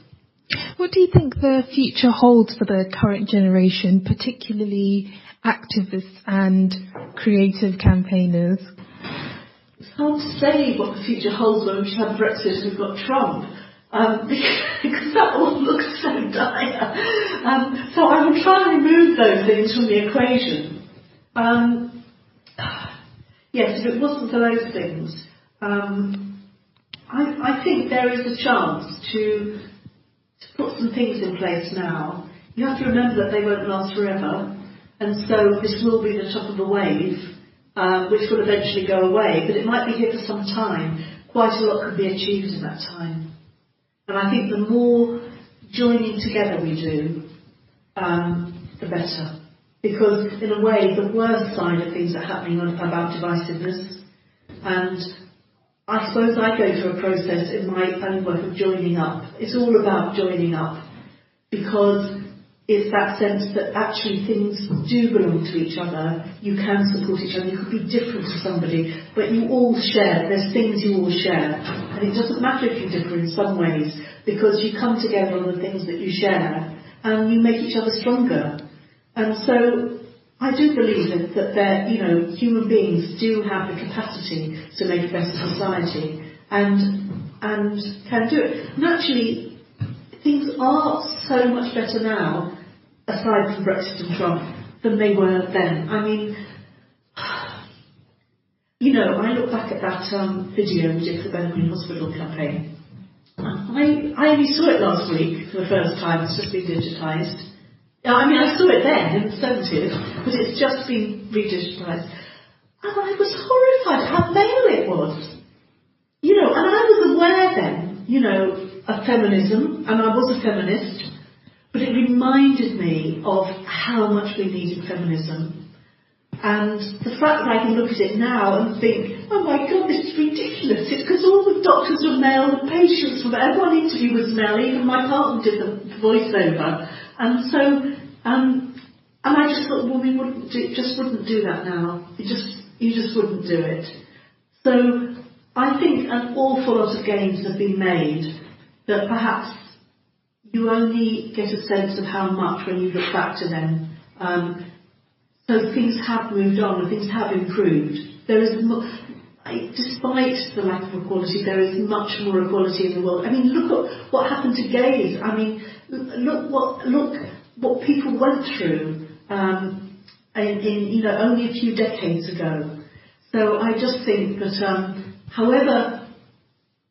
Speaker 1: What do you think the future holds for the current generation, particularly activists and creative campaigners?
Speaker 2: It's hard to say what the future holds when we've had Brexit and we've got Trump, because that all looks so dire. So I will try and remove those things from the equation. Yes, if it wasn't for those things, I think there is a chance to put some things in place now. You have to remember that they won't last forever, and so this will be the top of a wave, which will eventually go away, but it might be here for some time. Quite a lot can be achieved in that time. And I think the more joining together we do, the better. Because in a way, the worst side of things are happening about divisiveness. And I suppose I go through a process in my own work of joining up. It's all about joining up, because it's that sense that actually things do belong to each other. You can support each other. You could be different to somebody, but you all share. There's things you all share, and it doesn't matter if you differ in some ways, because you come together on the things that you share, and you make each other stronger. And so I do believe that human beings do have the capacity to make a better society, and can do it. And actually, things are so much better now, aside from Brexit and Trump, than they were then. I mean, you know, I look back at that video we did for the Ben Green Hospital campaign. I only saw it last week for the first time. It's just been digitised. I mean, I saw it then in the 70s, but it's just been redigitised. And I was horrified how male it was. You know, and I was aware then, you know, of feminism, and I was a feminist, but it reminded me of how much we needed feminism. And the fact that I can look at it now and think, oh my God, this is ridiculous. It's because all the doctors were male, the patients were male, everyone interviewed was male, even my partner did the voiceover. And so, and I just thought, well, we wouldn't do that now. You just wouldn't do it. So I think an awful lot of gains have been made that perhaps you only get a sense of how much when you look back to them. So things have moved on and things have improved. There is, despite the lack of equality, there is much more equality in the world. I mean, look at what happened to gays. I mean, look what people went through in only a few decades ago. So I just think that however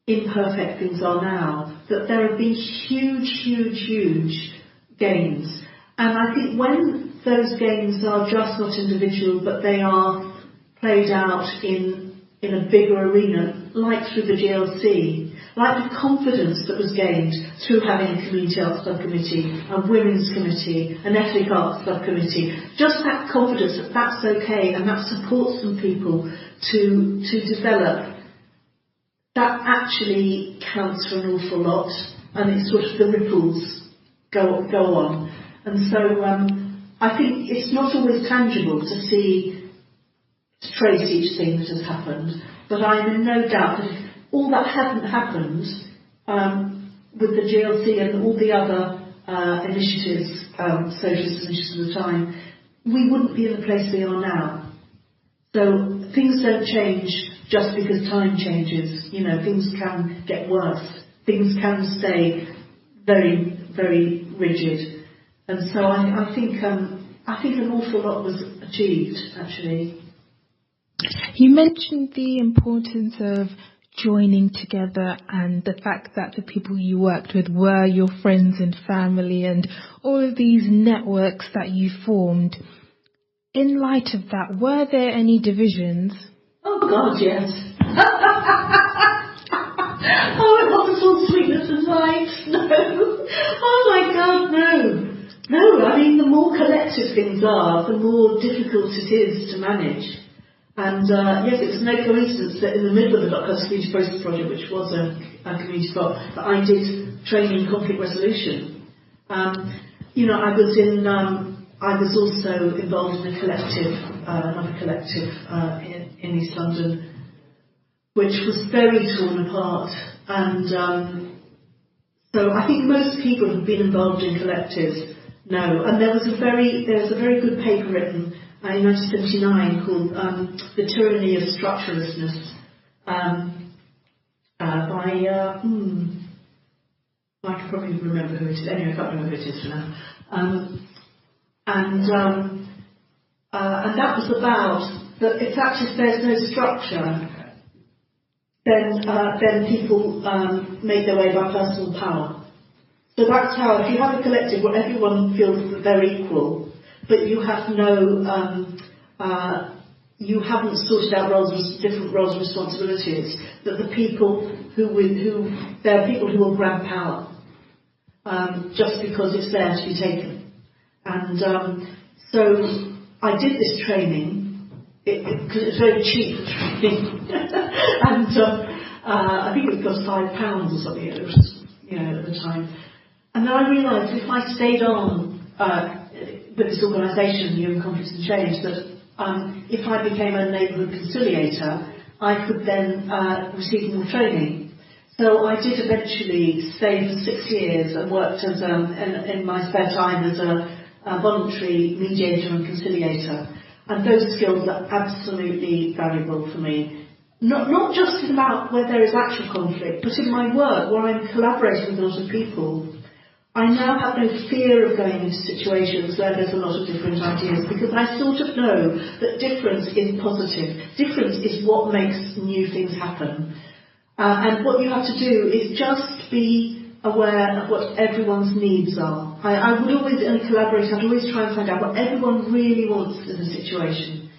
Speaker 2: imperfect things are now, that there have been huge gains. And I think when those gains are just not individual, but they are played out in a bigger arena, like through the GLC, like the confidence that was gained through having a community arts subcommittee, a women's committee, an ethnic arts subcommittee, just that confidence that that's okay and that supports some people to develop, that actually counts for an awful lot, and it's sort of the ripples go on. And so I think it's not always tangible to trace each thing that has happened, but I'm in no doubt that if all that hadn't happened with the GLC and all the other initiatives, socialist initiatives at the time, we wouldn't be in the place we are now. So things don't change just because time changes. You know, things can get worse. Things can stay very, very rigid. And so I think an awful lot was achieved, actually.
Speaker 1: You mentioned the importance of joining together and the fact that the people you worked with were your friends and family and all of these networks that you formed. In light of that, were there any divisions?
Speaker 2: Oh God, yes. Oh, it wasn't all sweetness and light. No. Oh my God, no. No, I mean, the more collective things are, the more difficult it is to manage. And yes, it was no coincidence that in the middle of the Docklands Community Poster Project, which was a community spot, that I did training in conflict resolution. You know, I was also involved in a collective, another collective in East London, which was very torn apart. And so I think most people who've been involved in collectives know. And there was a very good paper written in 1979 called The Tyranny of Structurelessness by, I can probably remember who it is. Anyway, I can't remember who it is for now. And that was about that in fact if there's no structure, then people make their way by personal power. So that's how, if you have a collective where everyone feels that they're equal, but you have no, you haven't sorted out different roles and responsibilities, that the people there are people who will grab power just because it's there to be taken. And so I did this training because it's very cheap training, and I think it cost £5 or something. It was, you know, at the time. And then I realised if I stayed on with this organisation, Human Conflict and Change, that if I became a neighbourhood conciliator, I could then receive more training. So I did eventually stay for 6 years and worked as in my spare time as a voluntary mediator and conciliator. And those skills are absolutely valuable for me. Not just about where there is actual conflict, but in my work where I'm collaborating with a lot of people. I now have no fear of going into situations where there's a lot of different ideas, because I sort of know that difference is positive. Difference is what makes new things happen. And what you have to do is just be aware of what everyone's needs are. I would always, in collaboration, I'd always try and find out what everyone really wants in a situation.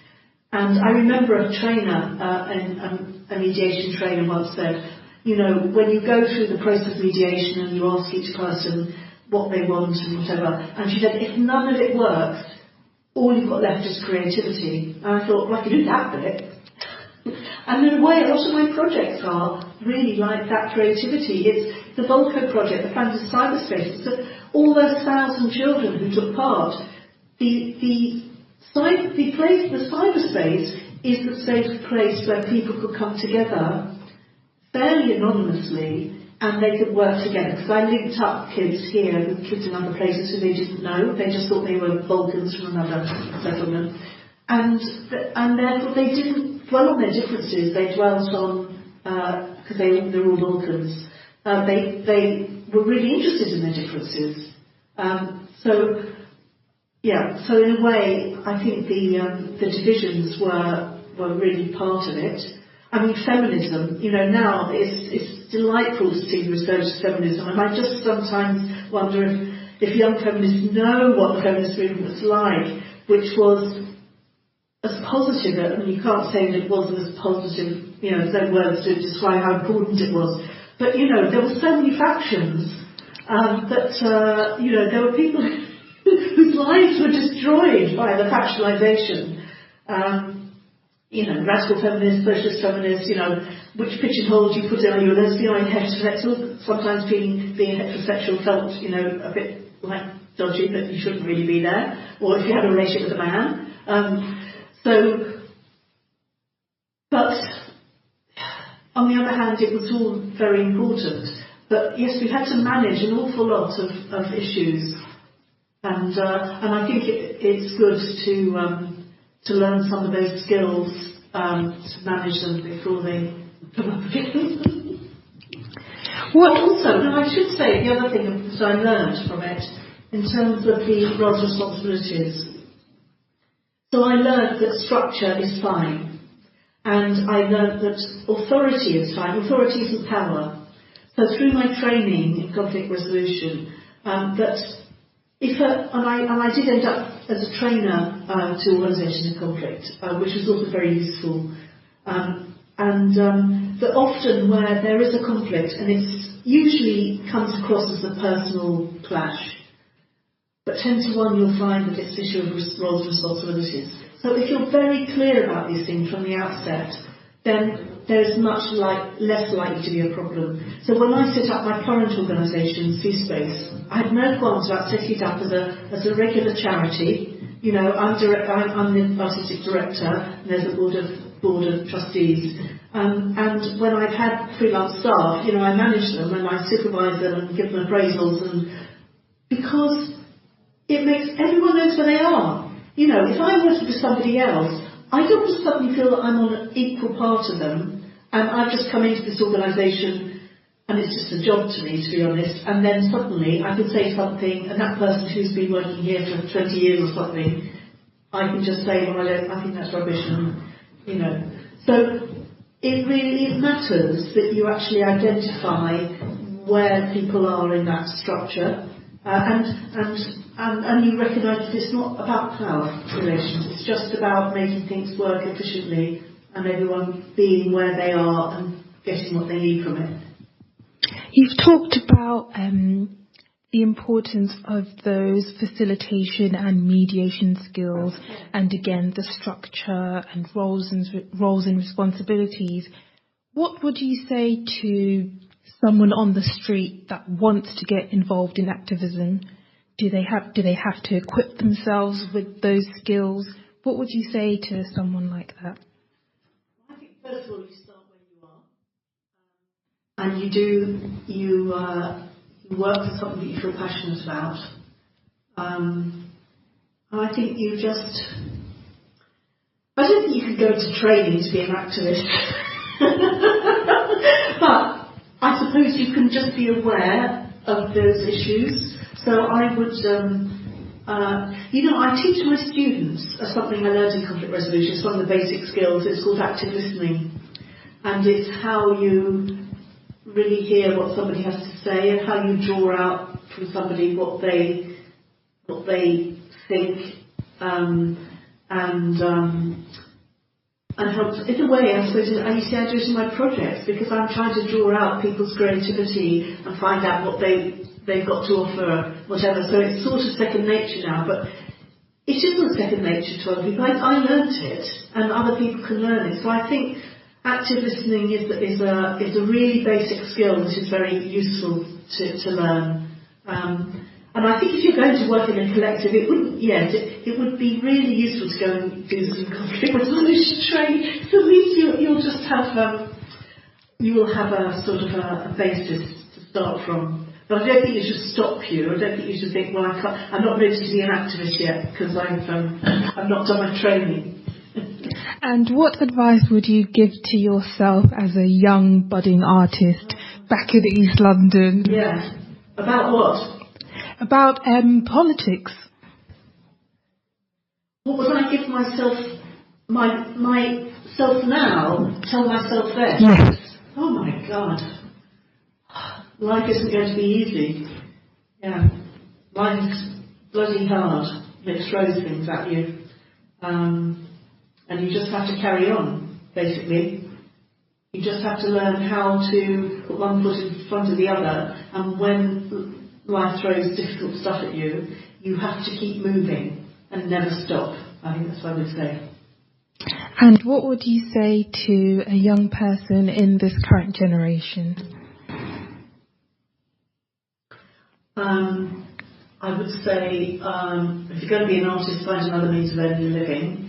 Speaker 2: And I remember a trainer, a mediation trainer once said, you know, when you go through the process of mediation and you ask each person what they want and whatever, and she said, if none of it works, all you've got left is creativity. And I thought, well, I could do that bit. And in a way, a lot of my projects are really like that creativity. It's the Volco project, the Planted Cyberspace. So all those 1,000 children who took part, the cyberspace is the safe place where people could come together fairly anonymously, and they could work together. Because I linked up kids here with kids in other places who they didn't know. They just thought they were Vulcans from another settlement. And therefore they didn't dwell on their differences. They dwelt on, because they're all Vulcans, they were really interested in their differences. So in a way, I think the divisions were really part of it. I mean, feminism, you know, now it's delightful to see the research of feminism, and I just sometimes wonder if young feminists know what the feminist movement was like, which was as positive, I mean, you can't say that it wasn't as positive, you know, there's no words to describe how important it was, but, you know, there were so many factions that, you know, there were people whose lives were destroyed by the factionalisation. You know, radical feminists, socialist feminists, you know, which pigeonholes you put in. Are you a lesbian, are you heterosexual? Sometimes being heterosexual felt, you know, a bit like dodgy, that you shouldn't really be there. Or if you had a relationship with a man. But on the other hand, it was all very important. But yes, we had to manage an awful lot of issues, and I think it's good to learn some of those skills to manage them before they come up again. Also, no, I should say the other thing that I learned from it in terms of the roles and responsibilities. So I learned that structure is fine, and I learned that authority is fine. Authority isn't power. So through my training in conflict resolution, that if I did end up as a trainer to organisations in conflict, which was also very useful, that often where there is a conflict, and it's usually comes across as a personal clash, but 10 to 1 you'll find that it's an issue of roles and responsibilities. So if you're very clear about these things from the outset, then there's much less likely to be a problem. So when I set up my current organisation, Space, I had no qualms about setting it up as a regular charity. You know, I'm the artistic director, and there's a board of trustees. And when I've had freelance staff, you know, I manage them and I supervise them and give them appraisals, and because it makes everyone knows where they are. You know, if I work with somebody else, I don't just suddenly feel that I'm on an equal part of them, and I've just come into this organisation and it's just a job to me, to be honest, and then suddenly I can say something, and that person who's been working here for 20 years or something, I can just say, well, I think that's rubbish, and, you know. So it really matters that you actually identify where people are in that structure, and you recognise that it's not about power relations, it's just about making things work efficiently and everyone being where they are and getting what they need from it.
Speaker 1: You've talked about the importance of those facilitation and mediation skills, and again the structure and roles and responsibilities. What would you say to someone on the street that wants to get involved in activism? Do they have to equip themselves with those skills? What would you say to someone like that?
Speaker 2: I think first of all you start where you are, and you work for something that you feel passionate about. And I think I don't think you can go to training to be an activist, but I suppose you can just be aware of those issues. So I would, I teach my students something I learned in conflict resolution. It's one of the basic skills. It's called active listening, and it's how you really hear what somebody has to say and how you draw out from somebody what they think, and help. In a way, I suppose, I do it in my projects because I'm trying to draw out people's creativity and find out what they've got to offer, whatever. So it's sort of second nature now, but it isn't second nature to other people. I learnt it, and other people can learn it. So I think active listening is a really basic skill that is very useful to learn. And I think if you're going to work in a collective, it would be really useful to go and do some conflict resolution training. So at least you'll just have you will have a sort of a basis to start from. But I don't think it should stop you. I don't think you should think, well, I'm not ready to be an activist yet because I've not done my training.
Speaker 1: And what advice would you give to yourself as a young budding artist back in East London?
Speaker 2: Yeah. About what?
Speaker 1: About politics.
Speaker 2: What would I give myself, myself now, tell myself then?
Speaker 1: Yes.
Speaker 2: Oh my God. Life isn't going to be easy. Yeah. Life's bloody hard. It throws things at you. And you just have to carry on, basically. You just have to learn how to put one foot in front of the other, and when life throws difficult stuff at you, you have to keep moving and never stop. I think that's what I would say.
Speaker 1: And what would you say to a young person in this current generation?
Speaker 2: I would say, if you're going to be an artist, find another means of earning a living.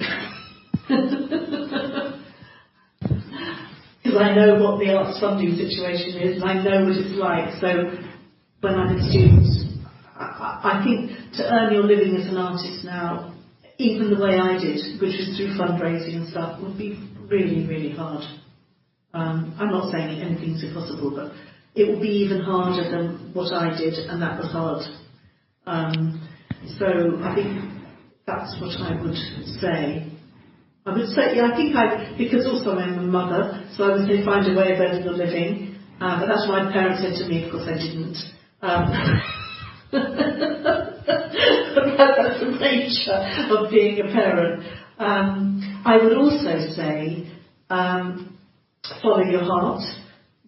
Speaker 2: Because I know what the arts funding situation is, and I know what it's like. So when I'm a student, I think to earn your living as an artist now, even the way I did, which was through fundraising and stuff, would be really, really hard. I'm not saying anything's impossible, but it will be even harder than what I did, and that was hard. So I think that's what I would say. I would say, yeah, because also I'm a mother, so I would say find a way of earning a living. But that's what my parents said to me, of course I didn't. That's the nature of being a parent. I would also say, follow your heart,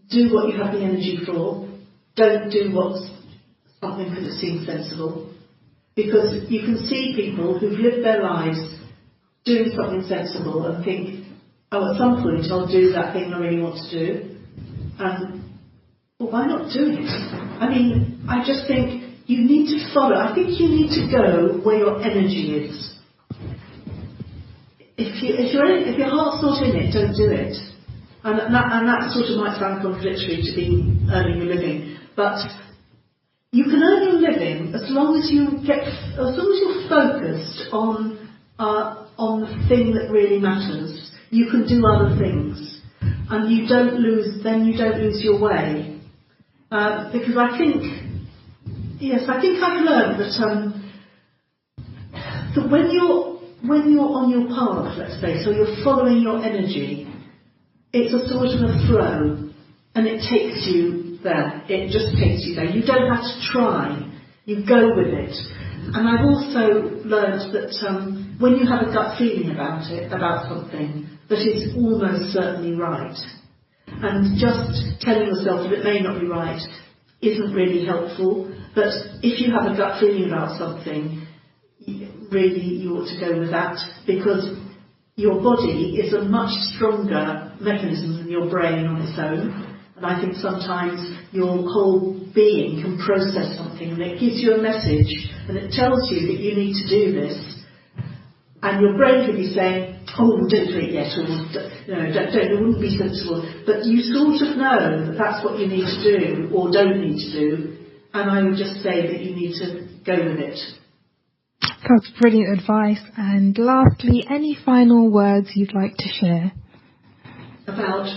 Speaker 2: do what you have the energy for, don't do what's something because it seems sensible. Because you can see people who've lived their lives doing something sensible and think, oh, at some point I'll do that thing I really want to do. Well, why not do it? I mean, I just think you need to follow. I think you need to go where your energy is. If your heart's not in it, don't do it. And that sort of might sound contradictory to be earning your living, but you can earn your living as long as you're focused on the thing that really matters. You can do other things, and you don't lose your way. Because I think I've learned that when you're on your path, let's say, so you're following your energy, it's a sort of a flow, and it takes you there. It just takes you there. You don't have to try. You go with it. And I've also learned that when you have a gut feeling about something, that it's almost certainly right. And just telling yourself that it may not be right isn't really helpful. But if you have a gut feeling about something, really you ought to go with that, because your body is a much stronger mechanism than your brain on its own. And I think sometimes your whole being can process something, and it gives you a message, and it tells you that you need to do this. And your brain could be saying, oh, don't do it yet, or don't, it wouldn't be sensible. But you sort of know that that's what you need to do, or don't need to do. And I would just say that you need to go with it.
Speaker 1: That's brilliant advice. And lastly, any final words you'd like to share?
Speaker 2: About?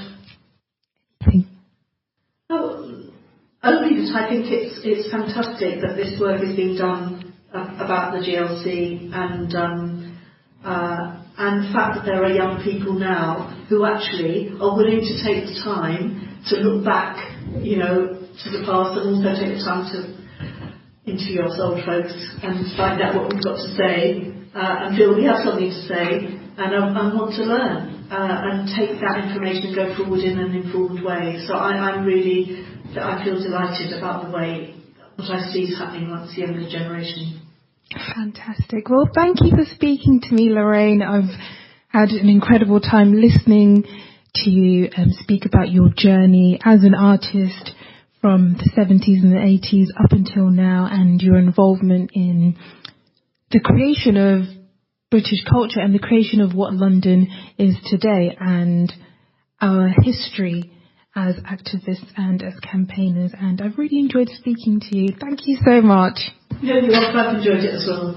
Speaker 2: Only that I think it's fantastic that this work is being done about the GLC, and the fact that there are young people now who actually are willing to take the time to look back, to the past, and also take the time to interview us old folks and find out what we've got to say, and feel we have something to say, and want to learn, and take that information and go forward in an informed way. So I feel delighted about the way what I see is happening amongst the younger generation.
Speaker 1: Fantastic. Well, thank you for speaking to me, Loraine. I've had an incredible time listening to you speak about your journey as an artist from the 70s and the 80s up until now, and your involvement in the creation of British culture and the creation of what London is today, and our history as activists and as campaigners. And I've really enjoyed speaking to you. Thank you so much.
Speaker 2: I've enjoyed it as well.